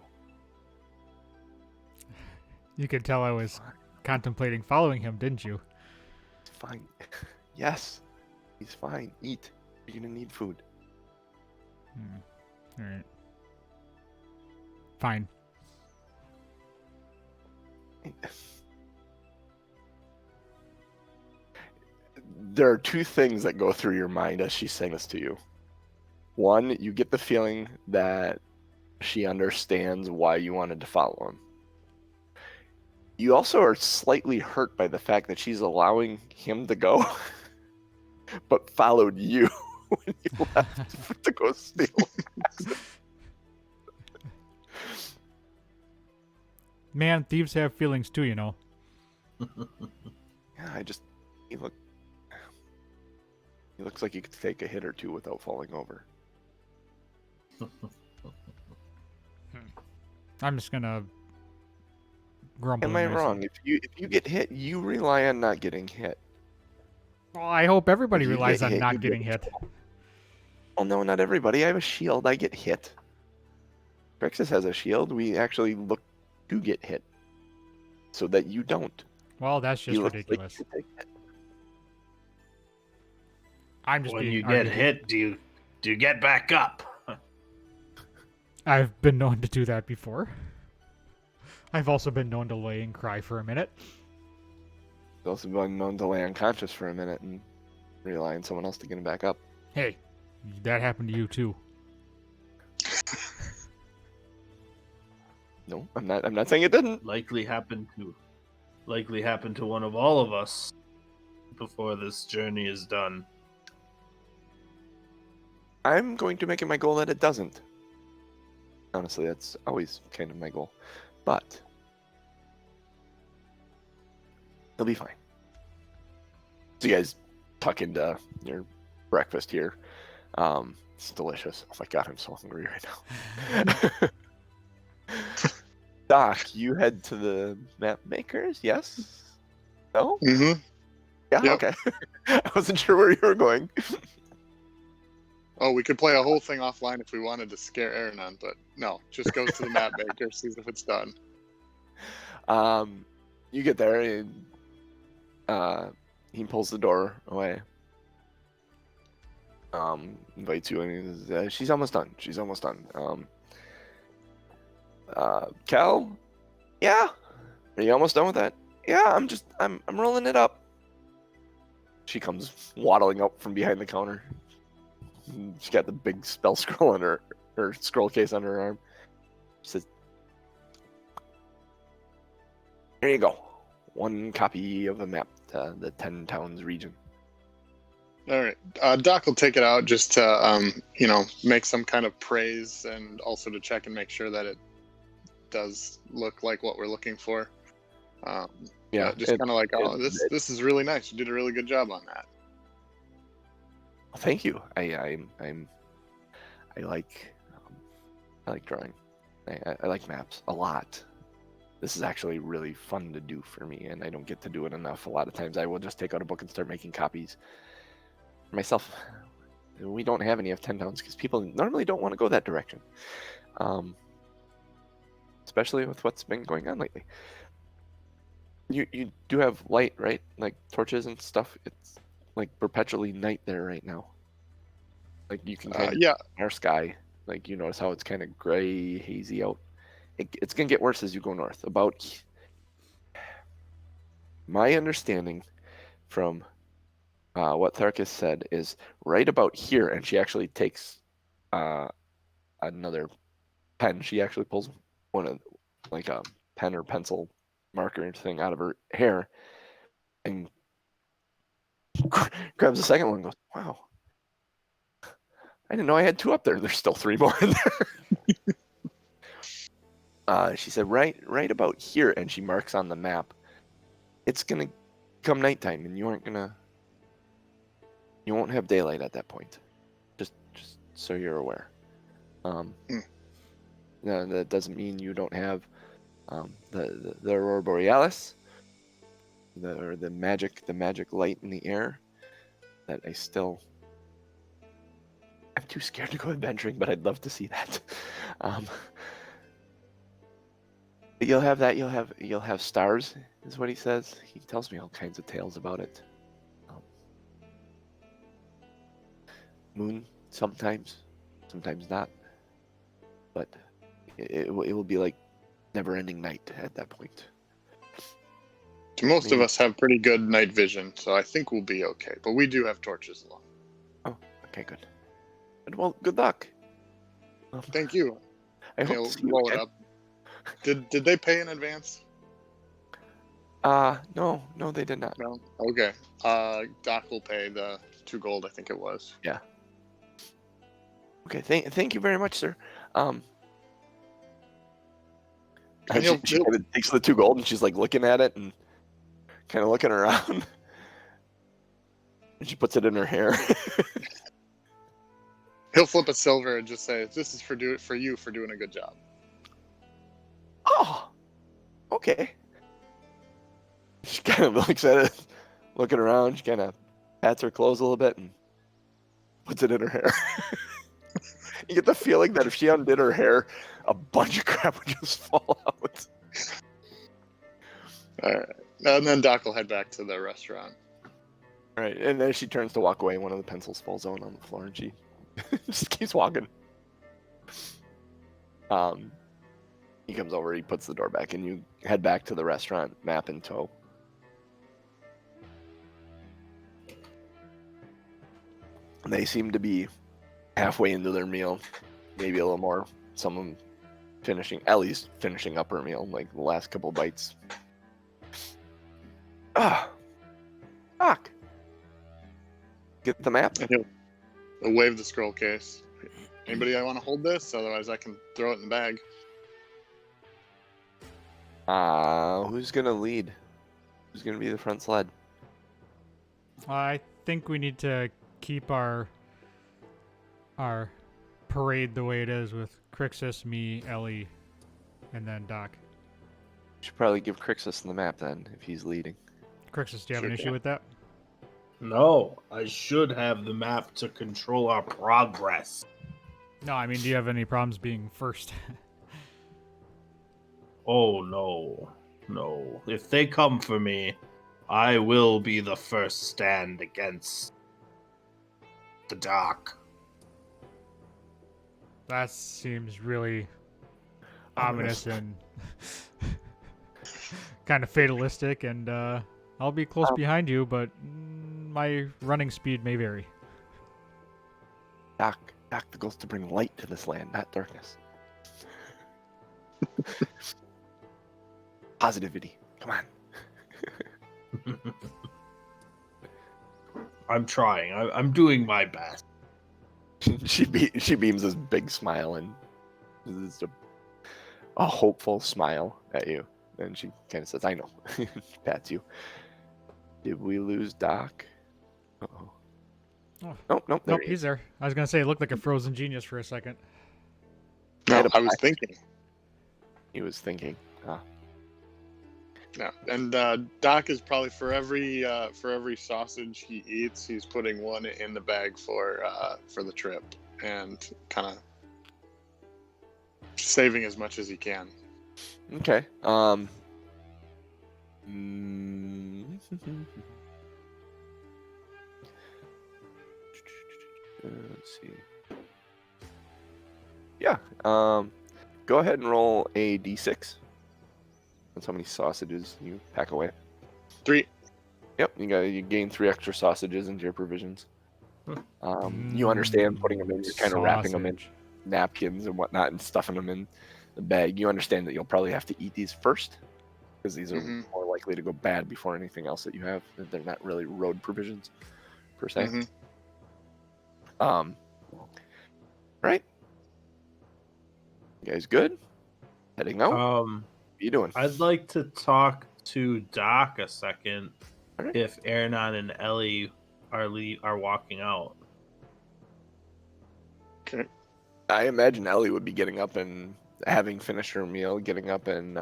You could tell I was contemplating following him, didn't you? It's fine. Yes, he's fine. Eat. You're gonna need food. All right. Fine. There are two things that go through your mind as she's saying this to you. One, you get the feeling that she understands why you wanted to follow him. You also are slightly hurt by the fact that she's allowing him to go, but followed you when you left to go steal. Man, thieves have feelings too, you know. Yeah, he looks like he could take a hit or two without falling over. I'm just gonna grumble. Am I wrong? If you get hit, you rely on not getting hit. Well, I hope everybody If you relies get on hit, not you getting get hit. Well, no, not everybody. I have a shield. I get hit. Brexis has a shield. We actually look to get hit, so that you don't. Well, that's just You look like ridiculous. you take hit. I'm just When being you get argumentative. hit, do you get back up? I've been known to do that before. I've also been known to lay and cry for a minute. It's also been known to lay unconscious for a minute and rely on someone else to get him back up. Hey, that happened to you too. No, I'm not saying it didn't. Likely happened to likely happen to one of all of us before this journey is done. I'm going to make it my goal that it doesn't. Honestly, that's always kind of my goal. But he'll be fine. So you guys tuck into your breakfast here. It's delicious. Oh my god, I'm so hungry right now. Doc, you head to the map makers, yes? No? Mm-hmm. Yeah, Yep. okay. I wasn't sure where you were going. Oh, we could play a whole thing offline if we wanted to scare Aaron, but no, just goes to the map maker, sees if it's done. You get there and he pulls the door away. Invites you and he says, she's almost done. She's almost done. Cal? Yeah? Are you almost done with that? Yeah, I'm rolling it up. She comes waddling up from behind the counter. She's got the big spell scroll on her scroll case on her arm. She says, here you go. 1 copy of a map to the 10 towns region. All right. Doc will take it out just to, make some kind of praise and also to check and make sure that it does look like what we're looking for. Yeah, just kind of like, this is really nice. You did a really good job on that. Well, thank you. I like drawing. I like maps a lot. This is actually really fun to do for me, and I don't get to do it enough. A lot of times I will just take out a book and start making copies myself. We don't have any of 10 towns because people normally don't want to go that direction, especially with what's been going on lately. You do have light, right? Like torches and stuff. It's like perpetually night there right now. Like you can kind of our sky. Like you notice how it's kind of gray, hazy out. It's gonna get worse as you go north. About my understanding from what Tharkis said is right about here, and she actually takes another pen. She actually pulls one of like a pen or pencil marker thing out of her hair and grabs the second one and goes, wow, I didn't know I had 2 up there. There's still 3 more in there. She said right about here, and she marks on the map. It's gonna come nighttime and you won't have daylight at that point. Just so you're aware. No, that doesn't mean you don't have the Aurora Borealis, the magic light in the air. That I'm too scared to go adventuring, but I'd love to see that. You'll have that. You'll have stars, is what he says. He tells me all kinds of tales about it. Moon sometimes not, but it will be like never-ending night at that point. Most of us have pretty good night vision, so I think we'll be okay. But we do have torches along. Oh, okay, good. Well, good luck. Thank you. I hope to see you roll again. it up. Did they pay in advance? No, they did not. No. Okay. Doc will pay the 2 gold, I think it was. Yeah. Okay. Thank you very much, sir. She kind of takes the 2 gold and she's like looking at it and kind of looking around, and she puts it in her hair. He'll flip a silver and just say, "This is for you for doing a good job." Oh, okay. She kind of looks at it, looking around. She kind of pats her clothes a little bit and puts it in her hair. You get the feeling that if she undid her hair, a bunch of crap would just fall out. All right. And then Doc will head back to the restaurant. All right, and then she turns to walk away. One of the pencils falls out on the floor, and she just keeps walking. He comes over, he puts the door back, and you head back to the restaurant, map in tow. They seem to be halfway into their meal, maybe a little more. Some of them finishing up her meal, like the last couple of bites. Ah, Doc. Get the map. And he'll wave the scroll case. Anybody I want to hold this? Otherwise, I can throw it in the bag. Who's gonna lead? Who's gonna be the front sled? I think we need to keep our parade the way it is with Crixus, me, Ellie, and then Doc. Should probably give Crixus the map then, if he's leading. Crixus, do you have an Sure issue can. with that? No, I should have the map to control our progress. No, I mean, do you have any problems being first? Oh, no. No. If they come for me, I will be the first stand against the dark. That seems really ominous and kind of fatalistic, and I'll be close behind you, but my running speed may vary. Doc, the goal's to bring light to this land, not darkness. Positivity. Come on. I'm trying. I'm doing my best. she beams this big smile and this is a hopeful smile at you. And she kind of says, I know. Pats you. Did we lose Doc? Uh-oh. Oh. Nope, there Nope, he he's is. there. I was going to say, it looked like a frozen genius for a second. No, I was thinking. He was thinking. Yeah, and Doc is probably for every sausage he eats, he's putting one in the bag for the trip, and kind of saving as much as he can. Okay. Let's see. Yeah. Go ahead and roll a d6. That's how many sausages you pack away. 3. Yep. You gain 3 extra sausages into your provisions. You understand putting them in. You're kind of wrapping them in Sausage. napkins and whatnot and stuffing them in the bag. You understand that you'll probably have to eat these first because these are Mhm. more likely to go bad before anything else that you have. They're not really road provisions per se. Mm-hmm. Right? You guys good? Heading out? What are you doing? I'd like to talk to Doc a second. All right. If Ernan and Ellie are walking out. Okay. I imagine Ellie would be getting up and having finished her meal, getting up and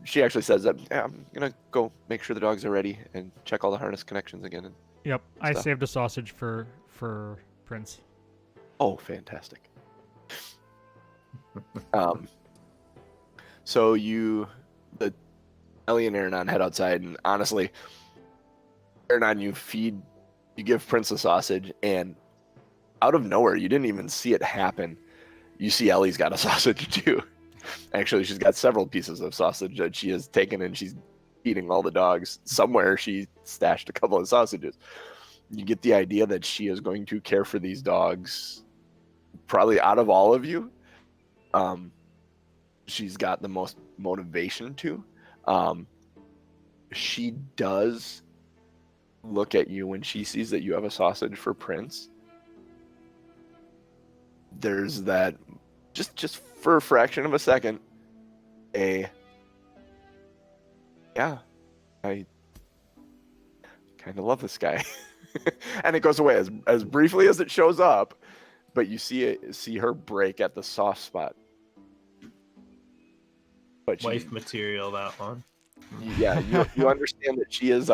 she actually says that, yeah, I'm gonna go make sure the dogs are ready and check all the harness connections again. And, Yep, I stuff. saved a sausage for Prince. oh, fantastic. So the Ellie and Ernan head outside, and honestly, Ernan, you give Prince a sausage, and out of nowhere, you didn't even see it happen. You see Ellie's got a sausage too. Actually, she's got several pieces of sausage that she has taken, and she's feeding all the dogs. Somewhere she stashed a couple of sausages. You get the idea that she is going to care for these dogs probably out of all of you. She's got the most motivation to. She does look at you when she sees that you have a sausage for Prince. There's that, just for a fraction of a second, yeah, I kind of love this guy. And it goes away as briefly as it shows up, but you see her break at the soft spot. But Wife material, that one. yeah, you understand that she is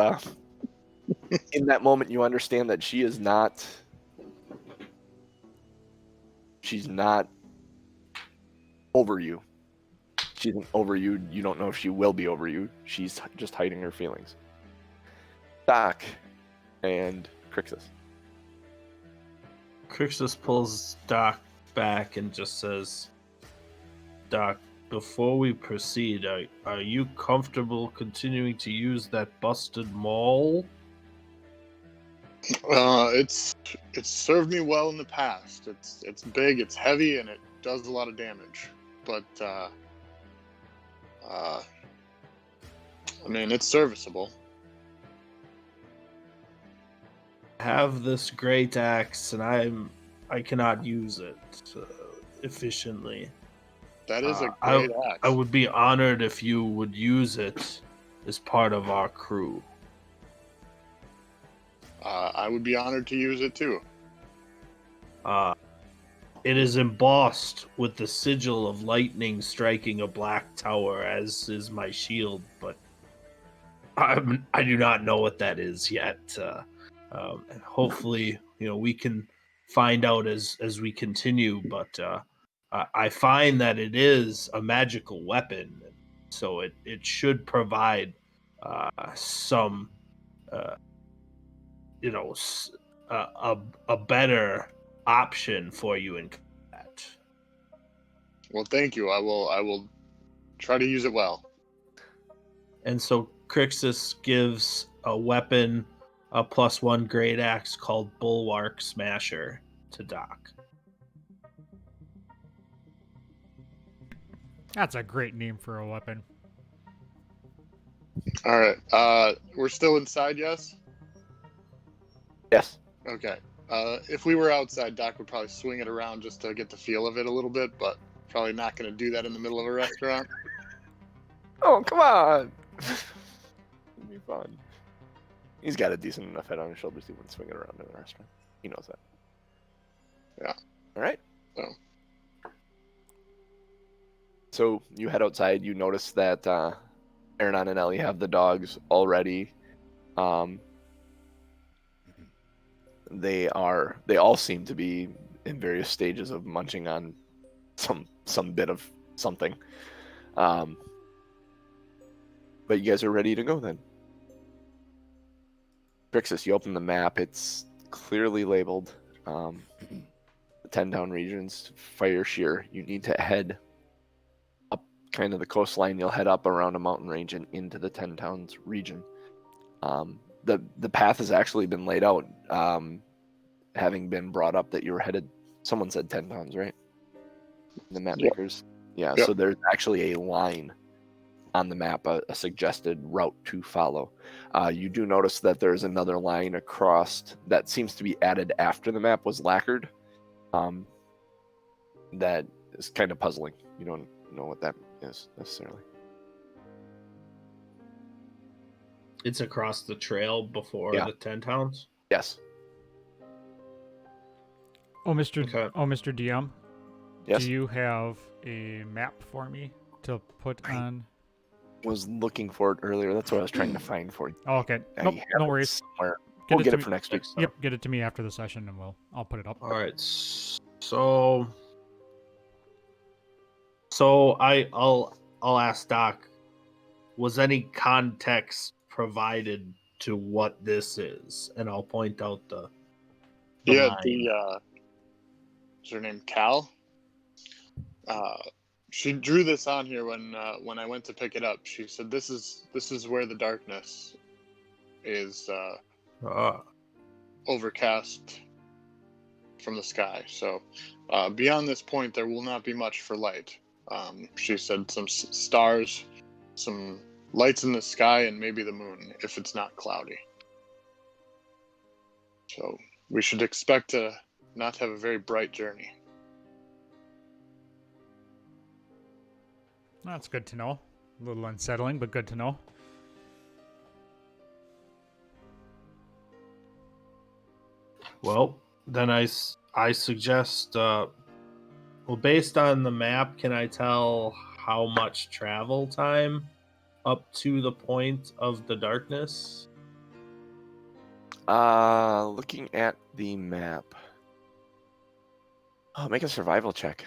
in that moment. You understand that she's not over you. She isn't over you. You don't know if she will be over you. She's just hiding her feelings. Doc and Crixus. Crixus pulls Doc back and just says, Doc, before we proceed, are you comfortable continuing to use that busted maul? It's served me well in the past. It's big, it's heavy, and it does a lot of damage. But I mean, it's serviceable. Have this great axe, and I cannot use it efficiently. That is a I great axe. I would be honored if you would use it as part of our crew. I would be honored to use it too. It is embossed with the sigil of lightning striking a black tower, as is my shield, but I do not know what that is yet. And hopefully, we can find out as we continue. But I find that it is a magical weapon, so it should provide some, a better option for you in combat. Well, thank you. I will try to use it well. And so Crixus gives a weapon a +1 great axe called Bulwark Smasher to Doc. That's a great name for a weapon. All right. We're still inside, yes? Yes. Okay. If we were outside, Doc would probably swing it around just to get the feel of it a little bit, but probably not going to do that in the middle of a restaurant. Oh, come on. It'd be fun. He's got a decent enough head on his shoulders. He wouldn't swing it around in the restaurant. He knows that. Yeah. All right. Oh. So you head outside. You notice that Aranon and Ellie have the dogs already. They all seem to be in various stages of munching on some bit of something. But you guys are ready to go then. Crixus, you open the map. It's clearly labeled the 10 down regions, Fire Shear. You need to head up kind of the coastline. You'll head up around a mountain range and into the 10 towns region. The path has actually been laid out, having been brought up that you were headed. Someone said 10 towns, right? The map makers. Yeah. Yep. So there's actually a line on the map, a suggested route to follow. You do notice that there's another line across that seems to be added after the map was lacquered. That is kind of puzzling. You don't know what that is necessarily. It's across the trail before the 10 towns? Yes. Oh, Mr. Okay. Mr. DM, Yes. do you have a map for me to put on? Was looking for it earlier. That's what I was trying to find for you. Oh, okay. I Nope, have no it worries. somewhere. Get We'll it get to it me- for next week. Yep, get it to me after the session, and I'll put it up. All right. So I'll ask Doc, was any context provided to what this is? And I'll point out the Yeah, line. is her name Cal? She drew this on here when I went to pick it up. She said this is where the darkness is overcast from the sky. So beyond this point, there will not be much for light. She said some stars, some lights in the sky, and maybe the moon if it's not cloudy. So we should expect to not have a very bright journey. That's good to know. A little unsettling, but good to know. Well, then I suggest, based on the map, can I tell how much travel time up to the point of the darkness? Looking at the map. Oh, make a survival check.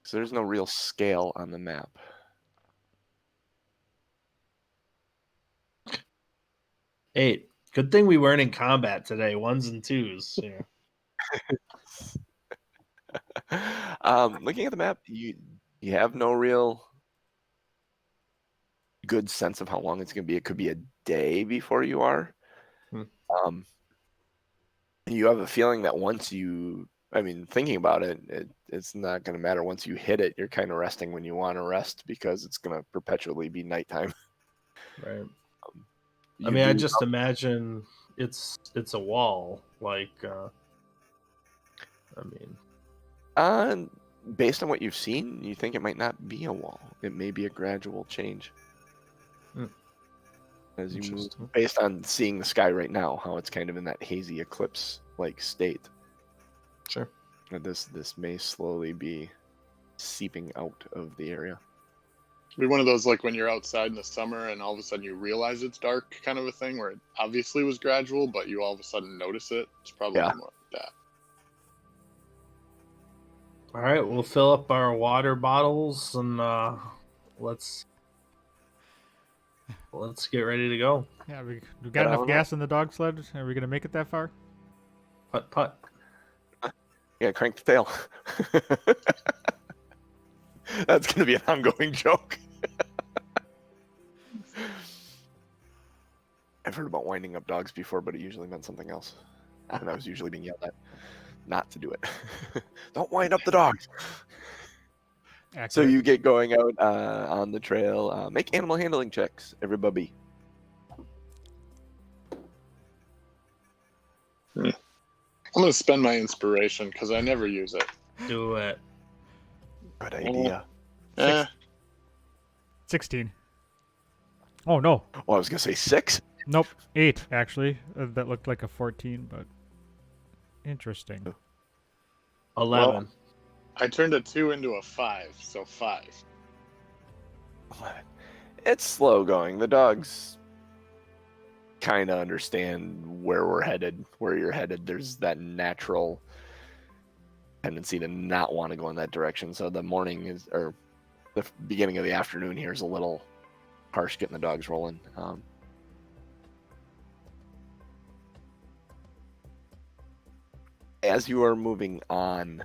So there's no real scale on the map. Eight. Good thing we weren't in combat today. 1s and 2s. Yeah. Looking at the map, you have no real good sense of how long it's going to be. It could be a day before you are. You have a feeling that once you, thinking about it, it's not going to matter. Once you hit it, you're kind of resting when you want to rest because it's going to perpetually be nighttime. Right. I You mean, I do- just imagine it's a wall. Like, I mean, based on what you've seen, you think it might not be a wall. It may be a gradual change. As you move, Interesting. based on seeing the sky right now, how it's kind of in that hazy eclipse-like state. Sure. And this may slowly be seeping out of the area. Be one of those like when you're outside in the summer and all of a sudden you realize it's dark kind of a thing where it obviously was gradual, but you all of a sudden notice it. It's probably Yeah. more like that. All right, we'll fill up our water bottles and let's get ready to go. Yeah, we got Get enough on gas in the dog sled. Are we gonna make it that far? Putt putt. Yeah, crank the tail. That's going to be an ongoing joke. I've heard about winding up dogs before, but it usually meant something else. And I was usually being yelled at not to do it. Don't wind up the dogs. So Accurate. you get going out on the trail. Make animal handling checks, everybody. I'm going to spend my inspiration because I never use it. Do it. Good idea. Eh, 16. Oh no. Well, I was going to say 6. Nope. 8 actually. That looked like a 14, but interesting. 11. I turned a 2 into a 5, so 5. It's slow going. The dogs kind of understand where we're headed, where you're headed. There's that natural tendency to not want to go in that direction. So the morning is, or the beginning of the afternoon here is a little harsh getting the dogs rolling. As you are moving on,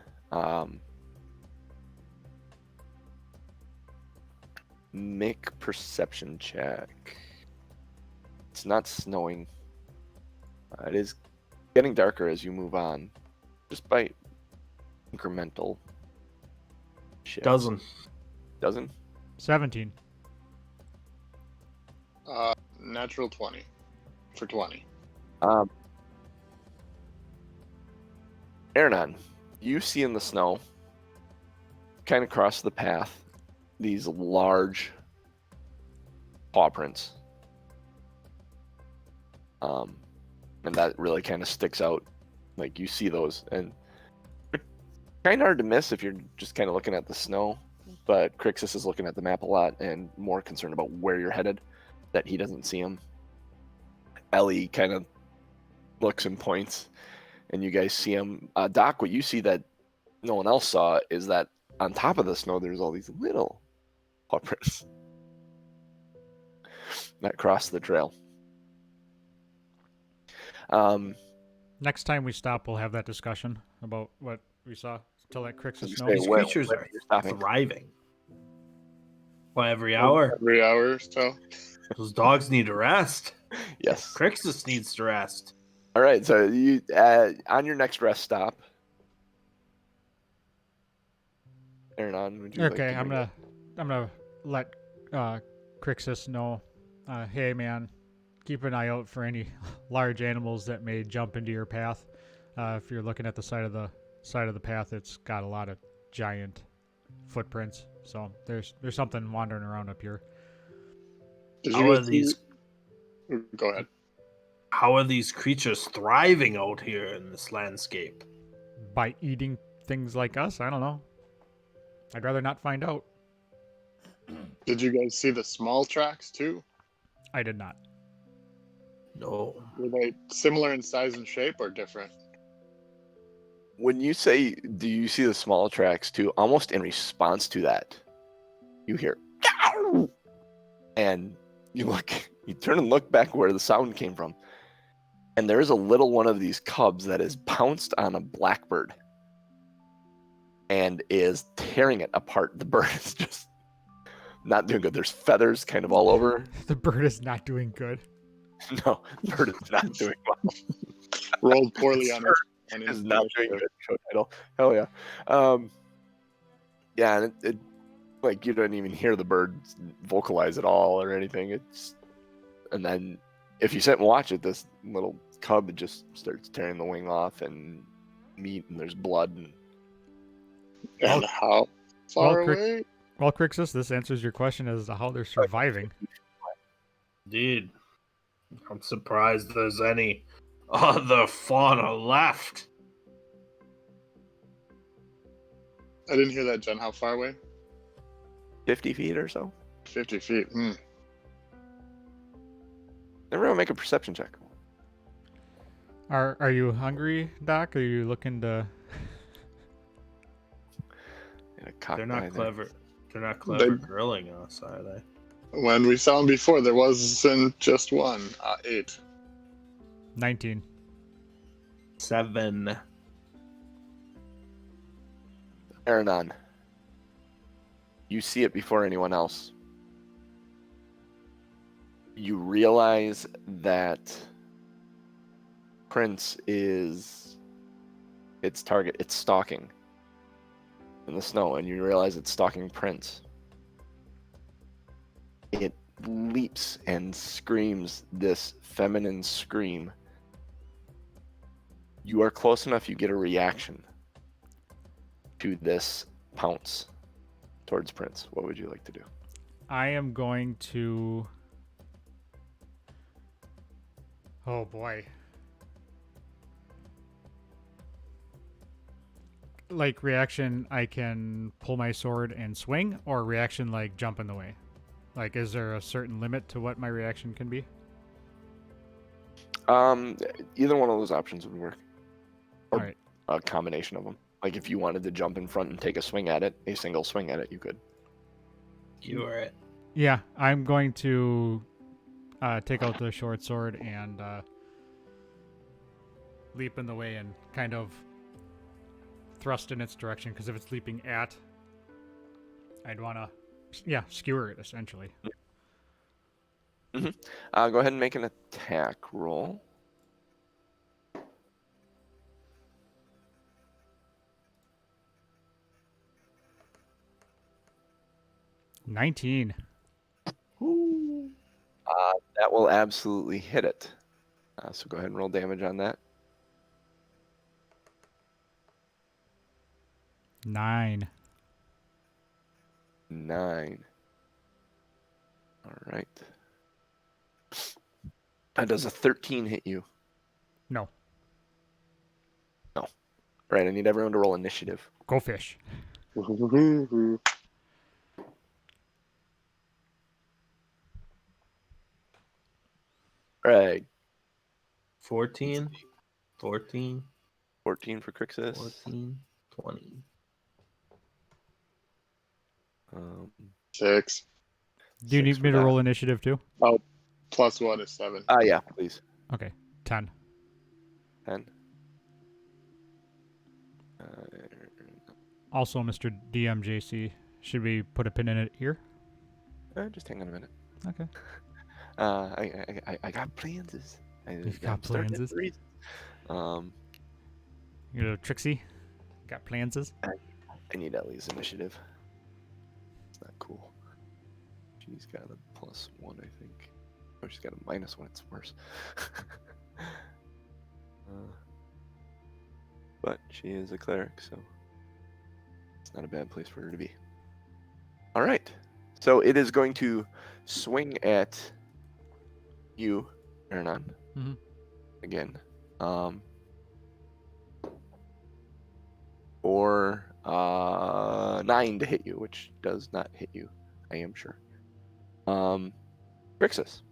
make perception check. It's not snowing. It is getting darker as you move on, just by incremental shifts. Dozen? 17. Natural 20 for 20. Aranon, you see in the snow, kind of across the path, these large paw prints. And that really kind of sticks out. Like, you see those, and they're kind of hard to miss if you're just kind of looking at the snow. But Crixus is looking at the map a lot and more concerned about where you're headed, that he doesn't see them. Ellie kind of looks and points, and you guys see him. Doc, what you see that no one else saw is that on top of the snow, there's all these little paw prints that cross the trail. Next time we stop, we'll have that discussion about what we saw. Till that Crixus Just snow. say, These Where- creatures where are you're stopping. thriving. Well, every hour. Every hour or so. Those dogs need to rest. Yes. Crixus needs to rest. All right. So you on your next rest stop, Aranon, would you like Okay, to I'm bring gonna let Crixus know. Hey man, keep an eye out for any large animals that may jump into your path. If you're looking at the side of the path, it's got a lot of giant footprints. So there's something wandering around up here. Did How you are guys these? Go ahead. How are these creatures thriving out here in this landscape? By eating things like us? I don't know. I'd rather not find out. Did you guys see the small tracks too? I did not. No. Were they similar in size and shape or different? When you say, do you see the small tracks too? Almost in response to that, you hear, "Ow!" And you turn and look back where the sound came from. And there is a little one of these cubs that is pounced on a blackbird and is tearing it apart. The bird is just not doing good. There's feathers kind of all over. The bird is not doing good. No, the bird is not doing well. Rolled poorly on it. Is not doing good. Show title. Hell yeah. Yeah, and it like you don't even hear the bird vocalize at all or anything. It's And then if you sit and watch it, this little cub just starts tearing the wing off and meat, and there's blood. And how far Crick- away? Well, Crixus, this answers your question as to how they're surviving. Indeed. I'm surprised there's any other fauna left. I didn't hear that, Jen. How far away? 50 feet or so. 50 feet. Everyone make a perception check. Are you hungry, Doc? Are you looking to? They're not clever. They're not clever grilling us, are they? When we saw him before, there wasn't just one. 8. 19. 7. Aranon, you see it before anyone else. You realize that Prince is its target. It's stalking in the snow, and you realize it's stalking Prince. It leaps and screams this feminine scream. You are close enough, you get a reaction to this pounce towards Prince. What would you like to do? I am going to. Oh boy. Like reaction, I can pull my sword and swing, or reaction like jump in the way. Like, is there a certain limit to what my reaction can be? Either one of those options would work. Or All right. a combination of them. Like if you wanted to jump in front and take a swing at it, a single swing at it, you could. You are it. Yeah, I'm going to take out the short sword and leap in the way and kind of thrust in its direction, because if it's leaping at, I'd want to, skewer it essentially. Go ahead and make an attack roll. Mm-hmm. 19. That will absolutely hit it. So go ahead and roll damage on that. 9. 9. All right. Does a 13 hit you? No. No. All right, I need everyone to roll initiative. Go fish. Right. 14. 14. 14 for Crixus. 14. 20. 6. Do you 6 need me for to that. roll initiative too? Oh, plus 1 is 7. Yeah, please. Okay. 10. 10. Also, Mr. DMJC, should we put a pin in it here? Just hang on a minute. Okay. I got plans. You've got plans. You know, Trixie, got plans. I need Ellie's initiative. It's not cool. She's got a +1, I think. Oh, she's got a -1. It's worse. But she is a cleric, so it's not a bad place for her to be. All right. So it is going to swing at you, Ernan. Mhm. Again. Or 9 to hit you, which does not hit you, I am sure. Crixus.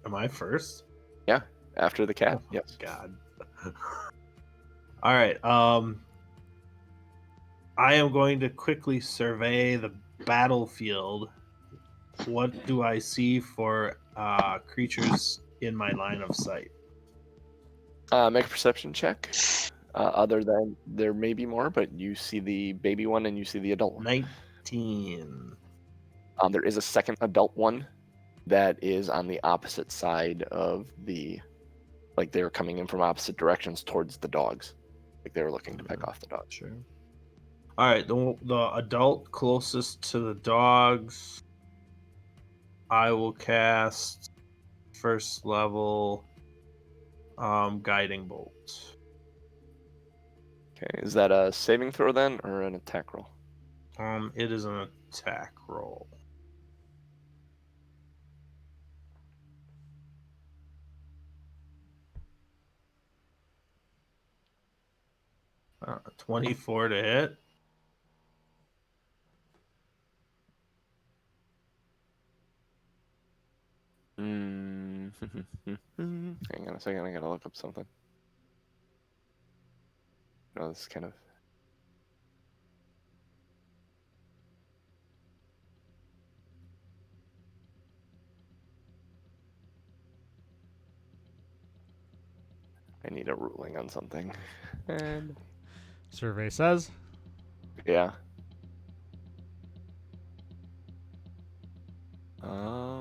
Am I first? Yeah, after the cat. Oh, yes. God. All right. I am going to quickly survey the battlefield. What do I see for creatures in my line of sight? Make a perception check. Other than there may be more, but you see the baby one and you see the adult one. 19. There is a second adult one that is on the opposite side of the, like they were coming in from opposite directions towards the dogs. Like they were looking to pick off the dogs. Sure. All right, the adult closest to the dogs I will cast first level guiding bolt. Okay, is that a saving throw then, or an attack roll? It is an attack roll. 24 to hit. Hang on a second, I gotta look up something. No, this is kind of. I need a ruling on something. And Survey says. yeah.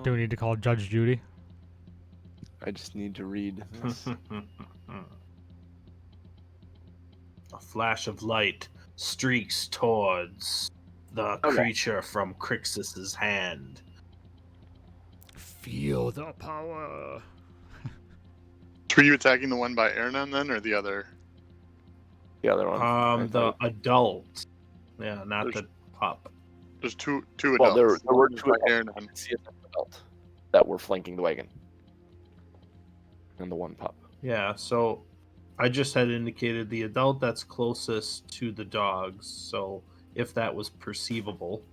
Do we need to call Judge Judy? I just need to read this. A flash of light streaks towards the creature from Crixus's hand. Feel the power. Were you attacking the one by Ernan then, or the other? The other one. The adult. Yeah, not the pup. There's two Well, adults. there were One two by adults. Ernan. See an adult that were flanking the wagon. And the one pup. Yeah, so I just had indicated the adult that's closest to the dogs. So if that was perceivable.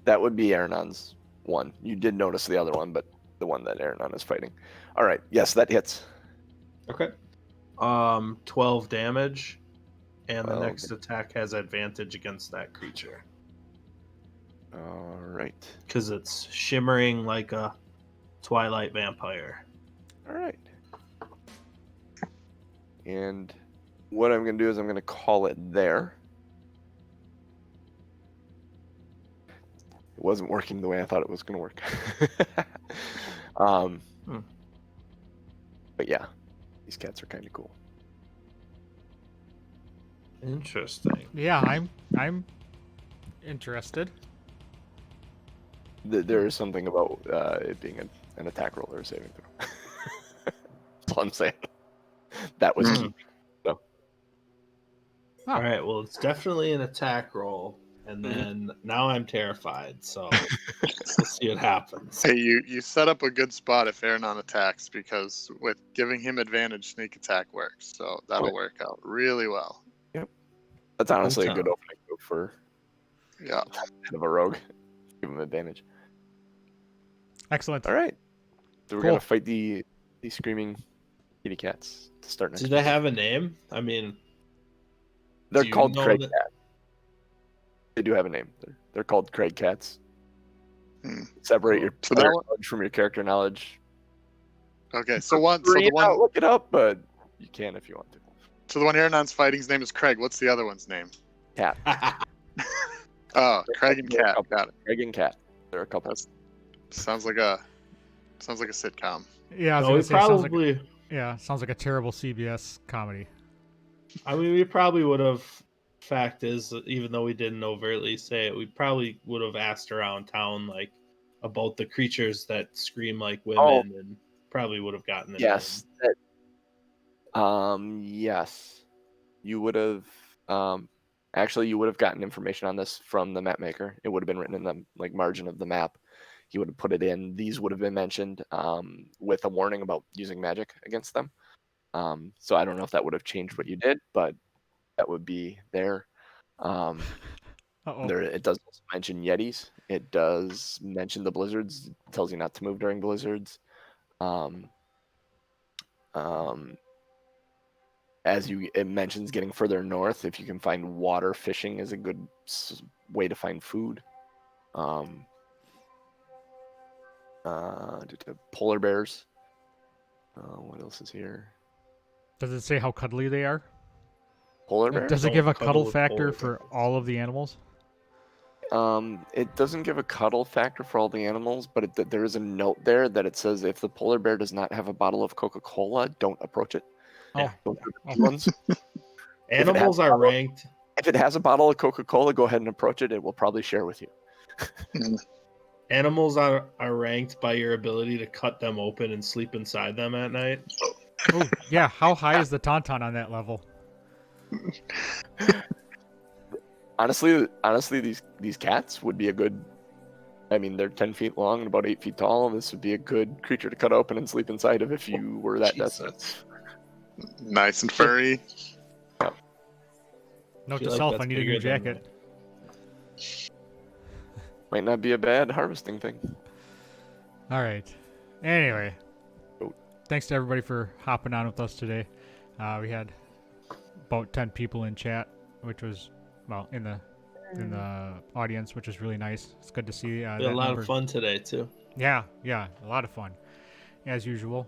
That would be Ernan's one. You did notice the other one, but the one that Ernan is fighting. All right. Yes, that hits. Okay. 12 damage, and the 12. next attack has advantage against that creature All right. because it's shimmering like a twilight vampire. All right. And what I'm going to do is I'm going to call it there. It wasn't working the way I thought it was going to work. But yeah, these cats are kind of cool. Interesting. Yeah, I'm interested. There is something about it being an attack roll or a saving throw. That's all I'm saying. That was key. So. Oh. All right. Well, it's definitely an attack roll, and then now I'm terrified. So we'll see what happens. Hey, you set up a good spot if Ernan attacks, because with giving him advantage, sneak attack works. So that'll work out really well. Yep. That's honestly a good opening move for head of a rogue. Give him advantage. Excellent. All right. So we're Cool. gonna fight the screaming kitty cats to start next. Do they have a name? I mean, They're do you called know Craig that- Cats. They do have a name. They're called Craig Cats. Hmm. Separate your So player that one- knowledge from your character knowledge. Okay, so the one Look it up, but you can if you want to. so the one Ernan's fighting's name is Craig. What's the other one's name? Cat. Oh, Craig and Cat. Got it. Craig and Cat. They're a couple. Sounds like a sitcom. Yeah, I was No, gonna we say, sounds like probably. sounds like a terrible CBS comedy. I mean, we probably would have. Fact is, even though we didn't overtly say it, we probably would have asked around town like about the creatures that scream like women, and probably would have gotten the Yes. Yes. You would have. Actually, you would have gotten information on this from the map maker. It would have been written in the margin of the map. He would have put it in. These would have been mentioned with a warning about using magic against them. So I don't know if that would have changed what you did, but that would be there. There, it does also mention Yetis. It does mention the blizzards. It tells you not to move during blizzards. It mentions getting further north. If you can find water, fishing is a good way to find food. Polar bears. What else is here? Does it say how cuddly they are? Polar bears? Does it Don't give a cuddle cuddle with factor polar for all of the animals? It doesn't give a cuddle factor for all the animals, but there is a note there that it says if the polar bear does not have a bottle of Coca-Cola, don't approach it. Oh, Don't do the big ones. Animals are ranked. If it has a bottle of Coca-Cola, go ahead and approach it. It will probably share with you. Animals are ranked by your ability to cut them open and sleep inside them at night. Oh, yeah. How high is the tauntaun on that level? Honestly, these cats would be a good. I mean, they're 10 feet long and about 8 feet tall. This would be a good creature to cut open and sleep inside of if you were that Jesus. desperate. Nice and furry. Note feel to like self: that's I need a bigger new than jacket. Might not be a bad harvesting thing. All right. Anyway, Oh. thanks to everybody for hopping on with us today. We had about 10 people in chat, which was in the audience, which was really nice. It's good to see We had that a lot number. of fun today too. Yeah, a lot of fun, as usual.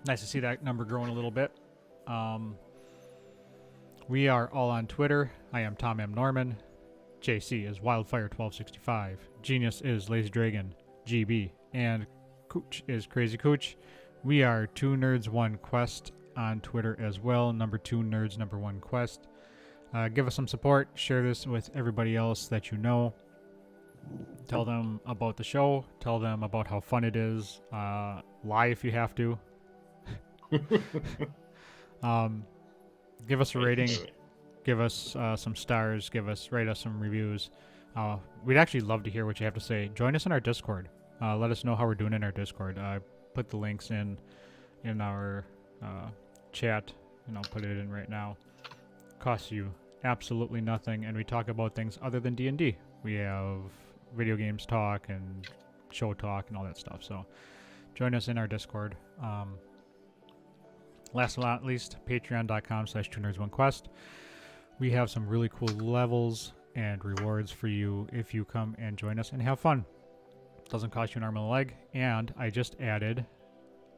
Nice to see that number growing a little bit. We are all on Twitter. I am Tom M. Norman. JC is Wildfire1265. Genius is Lazy Dragon GB. And Cooch is Crazy Cooch. We are 2 Nerds 1 Quest on Twitter as well. Number 2 Nerds number 1 Quest. Give us some support. Share this with everybody else that you know. Tell them about the show. Tell them about how fun it is. Lie if you have to. Give us a rating. Give us some stars. Rate us some reviews. We'd actually love to hear what you have to say. Join us in our Discord. Let us know how we're doing in our Discord. I put the links in our chat, and I'll put it in right now. Costs you absolutely nothing, and we talk about things other than D&D. We have video games talk and show talk and all that stuff. So join us in our Discord. Last but not least, patreon.com/2nerds1quest. We have some really cool levels and rewards for you if you come and join us and have fun. Doesn't cost you an arm and a leg. And I just added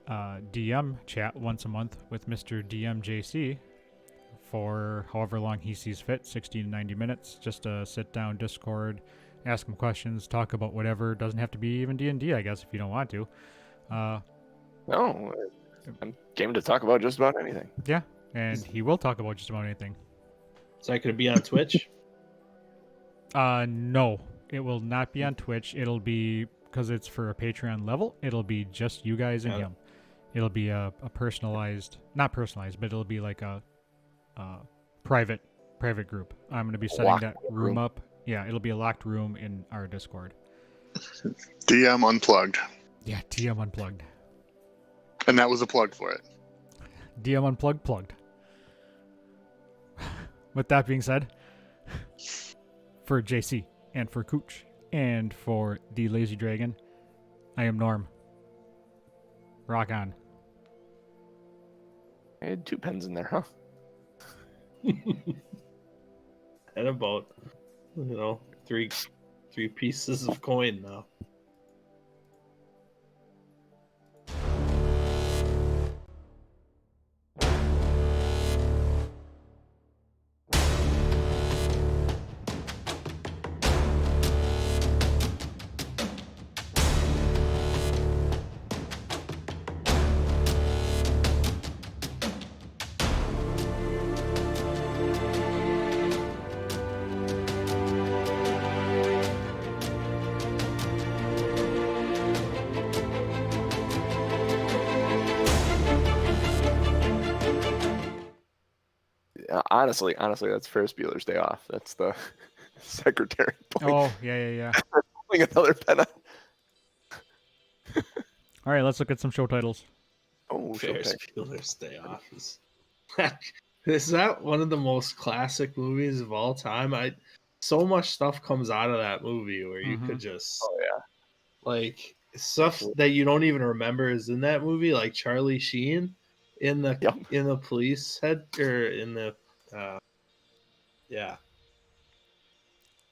DM chat once a month with Mr. DMJC for however long he sees fit, 60 to 90 minutes. Just a sit down Discord, ask him questions, talk about whatever. Doesn't have to be even D&D, I guess, if you don't want to. No, I'm game to talk about just about anything. Yeah, and he will talk about just about anything. Is that going to be on Twitch? No, it will not be on Twitch. It'll be, because it's for a Patreon level, it'll be just you guys and him. It'll be a personalized, not personalized, but it'll be like a private group. I'm going to be setting Locked that room up. Yeah, it'll be a locked room in our Discord. DM Unplugged. Yeah, TM Unplugged. And that was a plug for it. DM Unplugged plugged. With that being said, for JC and for Cooch and for the Lazy Dragon, I am Norm. Rock on. I had 2 pens in there, huh? And about, 3 pieces of coin now. Honestly, that's Ferris Bueller's Day Off. That's the secretary pulling, Oh, yeah. pulling another pen out. All right, let's look at some show titles. Oh, Ferris okay. Bueller's Day Off is that one of the most classic movies of all time? So much stuff comes out of that movie where you could just Oh yeah. like stuff that you don't even remember is in that movie, like Charlie Sheen in the Yep. in the police head or in the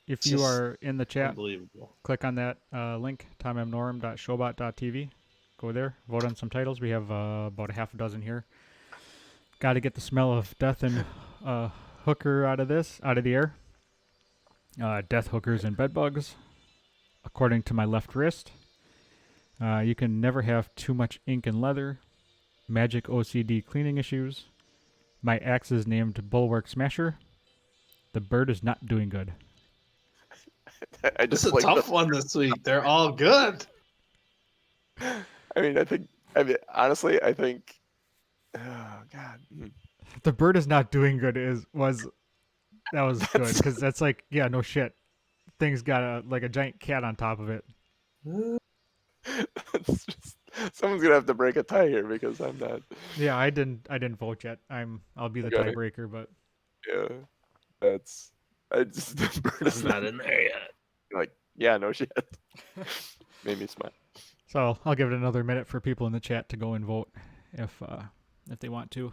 If It's you just are in the chat, unbelievable. click on that link, tommnorm.showbot.tv. Go there, vote on some titles. We have about a half a dozen here. Got to get the smell of death and hooker out of the air. Death, hookers, and bedbugs. According to my left wrist. You can never have too much ink and leather. Magic OCD cleaning issues. My axe is named Bulwark Smasher. The bird is not doing good. I This just is a like tough one this week. They're all good. I mean, honestly, I think. Oh God. The bird is not doing good. That was good That's because that's like, yeah, no shit. Thing's got a giant cat on top of it. that's just someone's gonna have to break a tie here because I'm not. Yeah, I didn't vote yet. I'll be the Okay. tiebreaker, but Yeah, that's. I just the bird is I'm not in there yet. like yeah, no shit. Made me smile. so I'll give it another minute for people in the chat to go and vote if they want to.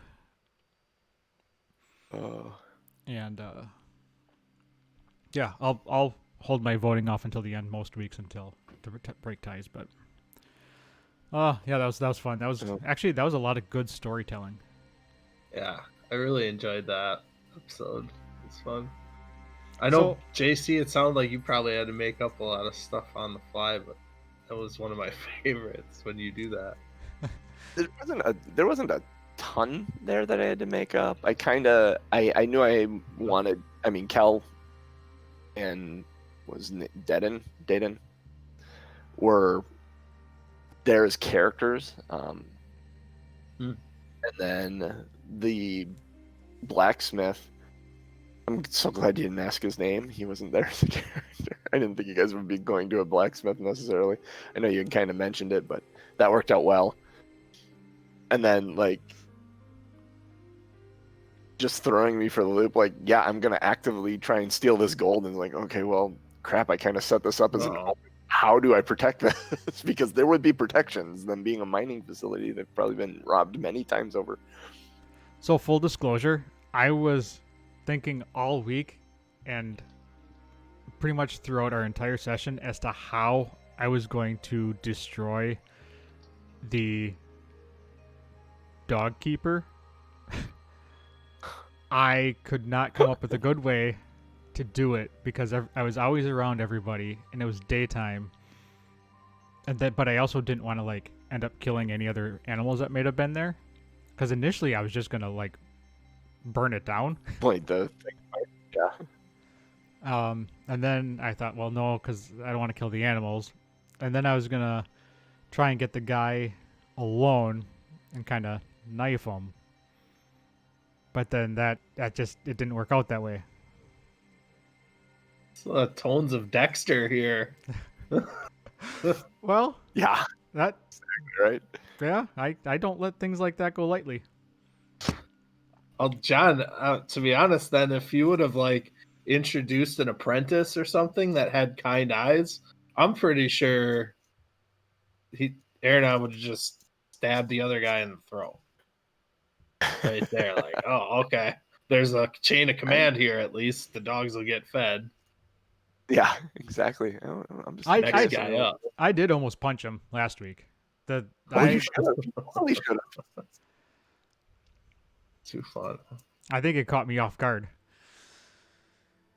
Oh. And yeah, I'll hold my voting off until the end most weeks until the break ties. But yeah, that was fun. That was a lot of good storytelling. Yeah, I really enjoyed that episode. It's fun. I know, JC, it sounded like you probably had to make up a lot of stuff on the fly, but that was one of my favorites when you do that. There wasn't a ton there that I had to make up. I knew I wanted. I mean, Kel and Deaden were there as characters. And then the blacksmith. I'm so glad you didn't ask his name. He wasn't there as a character. I didn't think you guys would be going to a blacksmith necessarily. I know you kind of mentioned it, but that worked out well. And then, like, just throwing me for the loop, like, yeah, I'm going to actively try and steal this gold. And like, okay, well, crap, I kind of set this up as an how do I protect this? Because there would be protections. Them being a mining facility, they've probably been robbed many times over. So full disclosure, I was thinking all week and pretty much throughout our entire session as to how I was going to destroy the dog keeper. I could not come up with a good way to do it because I was always around everybody and it was daytime. But I also didn't want to like end up killing any other animals that may have been there. Because initially I was just gonna like burn it down. Like the thing, yeah. And then I thought, well, no, because I don't want to kill the animals. And then I was gonna try and get the guy alone and kind of knife him. But then it didn't work out that way. So tones of Dexter here. Well, Yeah, that right. yeah, I don't let things like that go lightly. Well, John, to be honest, then if you would have like introduced an apprentice or something that had kind eyes, I'm pretty sure Aaron would have just stabbed the other guy in the throat. Right there, like, oh, okay. There's a chain of command here. At least the dogs will get fed. Yeah, exactly. I'm just Next guy up. I did almost punch him last week. You should have. You totally should have. Too fun. I think it caught me off guard.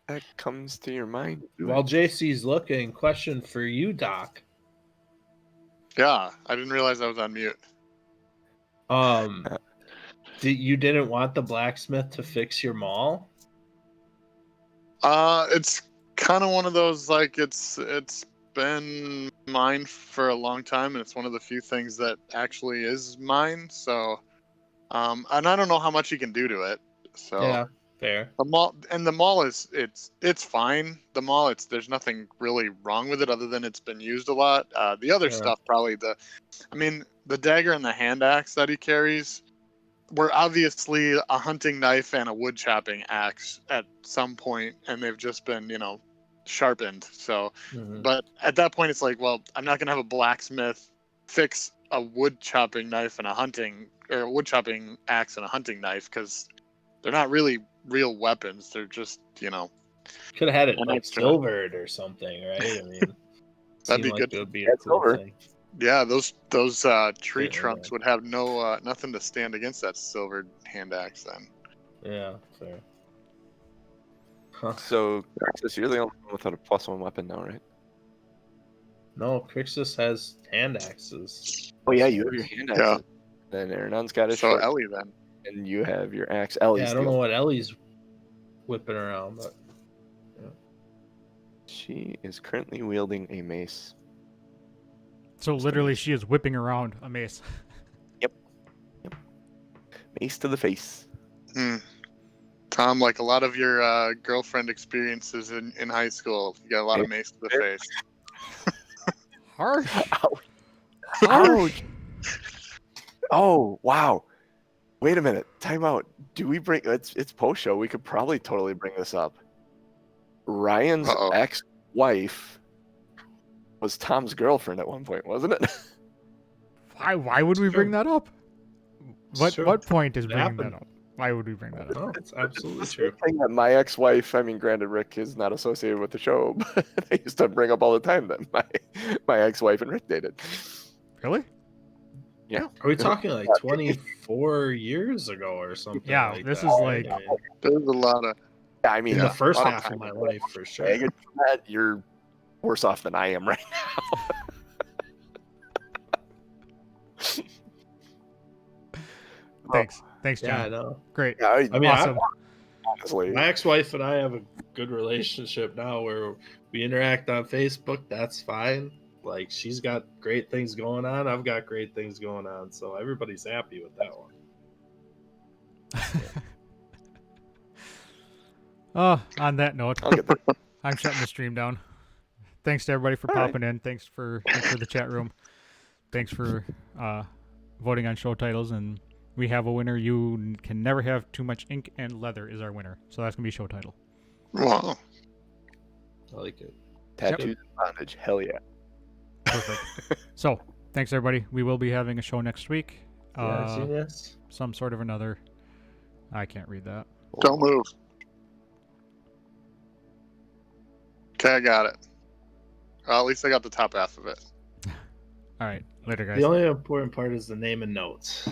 That comes to your mind. While JC's looking, question for you, Doc. Yeah, I didn't realize I was on mute. You didn't want the blacksmith to fix your mall? It's kind of one of those, like, it's been mine for a long time, and it's one of the few things that actually is mine. So, and I don't know how much you can do to it. So Yeah, fair. The mall is it's fine. The mall, there's nothing really wrong with it other than it's been used a lot. The other stuff, probably the dagger and the hand axe that he carries were obviously a hunting knife and a wood chopping axe at some point, and they've just been, sharpened. So, but at that point, it's like, well, I'm not gonna have a blacksmith fix a wood chopping knife and a wood chopping axe and a hunting knife, because they're not really real weapons. They're just, could have had it like extra. silvered or something, right? I mean, that'd be like good. it would be a cool thing. Yeah, those tree trunks would have no nothing to stand against that silvered hand axe then. Yeah, fair. Huh. So, Crixus, you're the only one without a +1 weapon now, right? No, Crixus has hand axes. Oh yeah, you have your hand axe. Yeah. Then Aaronon's got his So short, Ellie then. and you have your axe. Ellie's I don't know what Ellie's whipping around, but She is currently wielding a mace. So literally, she is whipping around a mace. Mace to the face. Tom, like a lot of your girlfriend experiences in high school, you got a lot of mace to the face. Harsh. Ouch. Harsh. Oh, wow. Wait a minute. Time out. Do we bring it's post show. We could probably totally bring this up. Ryan's Uh-oh. ex-wife was Tom's girlfriend at one point, wasn't it? Why would we bring that up? true. What point is bringing happened. that up? Why would we bring that up? No, it's absolutely It's true. the thing that my ex-wife, I mean, granted, Rick is not associated with the show, but I used to bring up all the time that my ex-wife and Rick dated. Really? Yeah. Are we talking like 24 years ago or something? Yeah, like this that, is right? like- I mean, There's a lot of I mean, in the first a lot half of my life, for sure. baggage from that, you're worse off than I am right now. Thanks, Yeah, I John. know. Great. Yeah, I mean, Awesome. honestly, My ex-wife and I have a good relationship now where we interact on Facebook. That's fine. Like, she's got great things going on. I've got great things going on. So everybody's happy with that one. Oh, on that note, I'll get there. I'm shutting the stream down. Thanks to everybody for All right. popping in. Thanks for the chat room. Thanks for voting on show titles, and we have a winner. You can never have too much ink and leather is our winner. So that's gonna be show title. wow. I like it. Tattoos and bondage. Hell yeah. Perfect. So thanks everybody. We will be having a show next week. Yeah, genius. Some sort of another. I can't read that. Don't move. Okay, I got it. Well, at least I got the top half of it. All right, later guys. The only important part is the name and notes.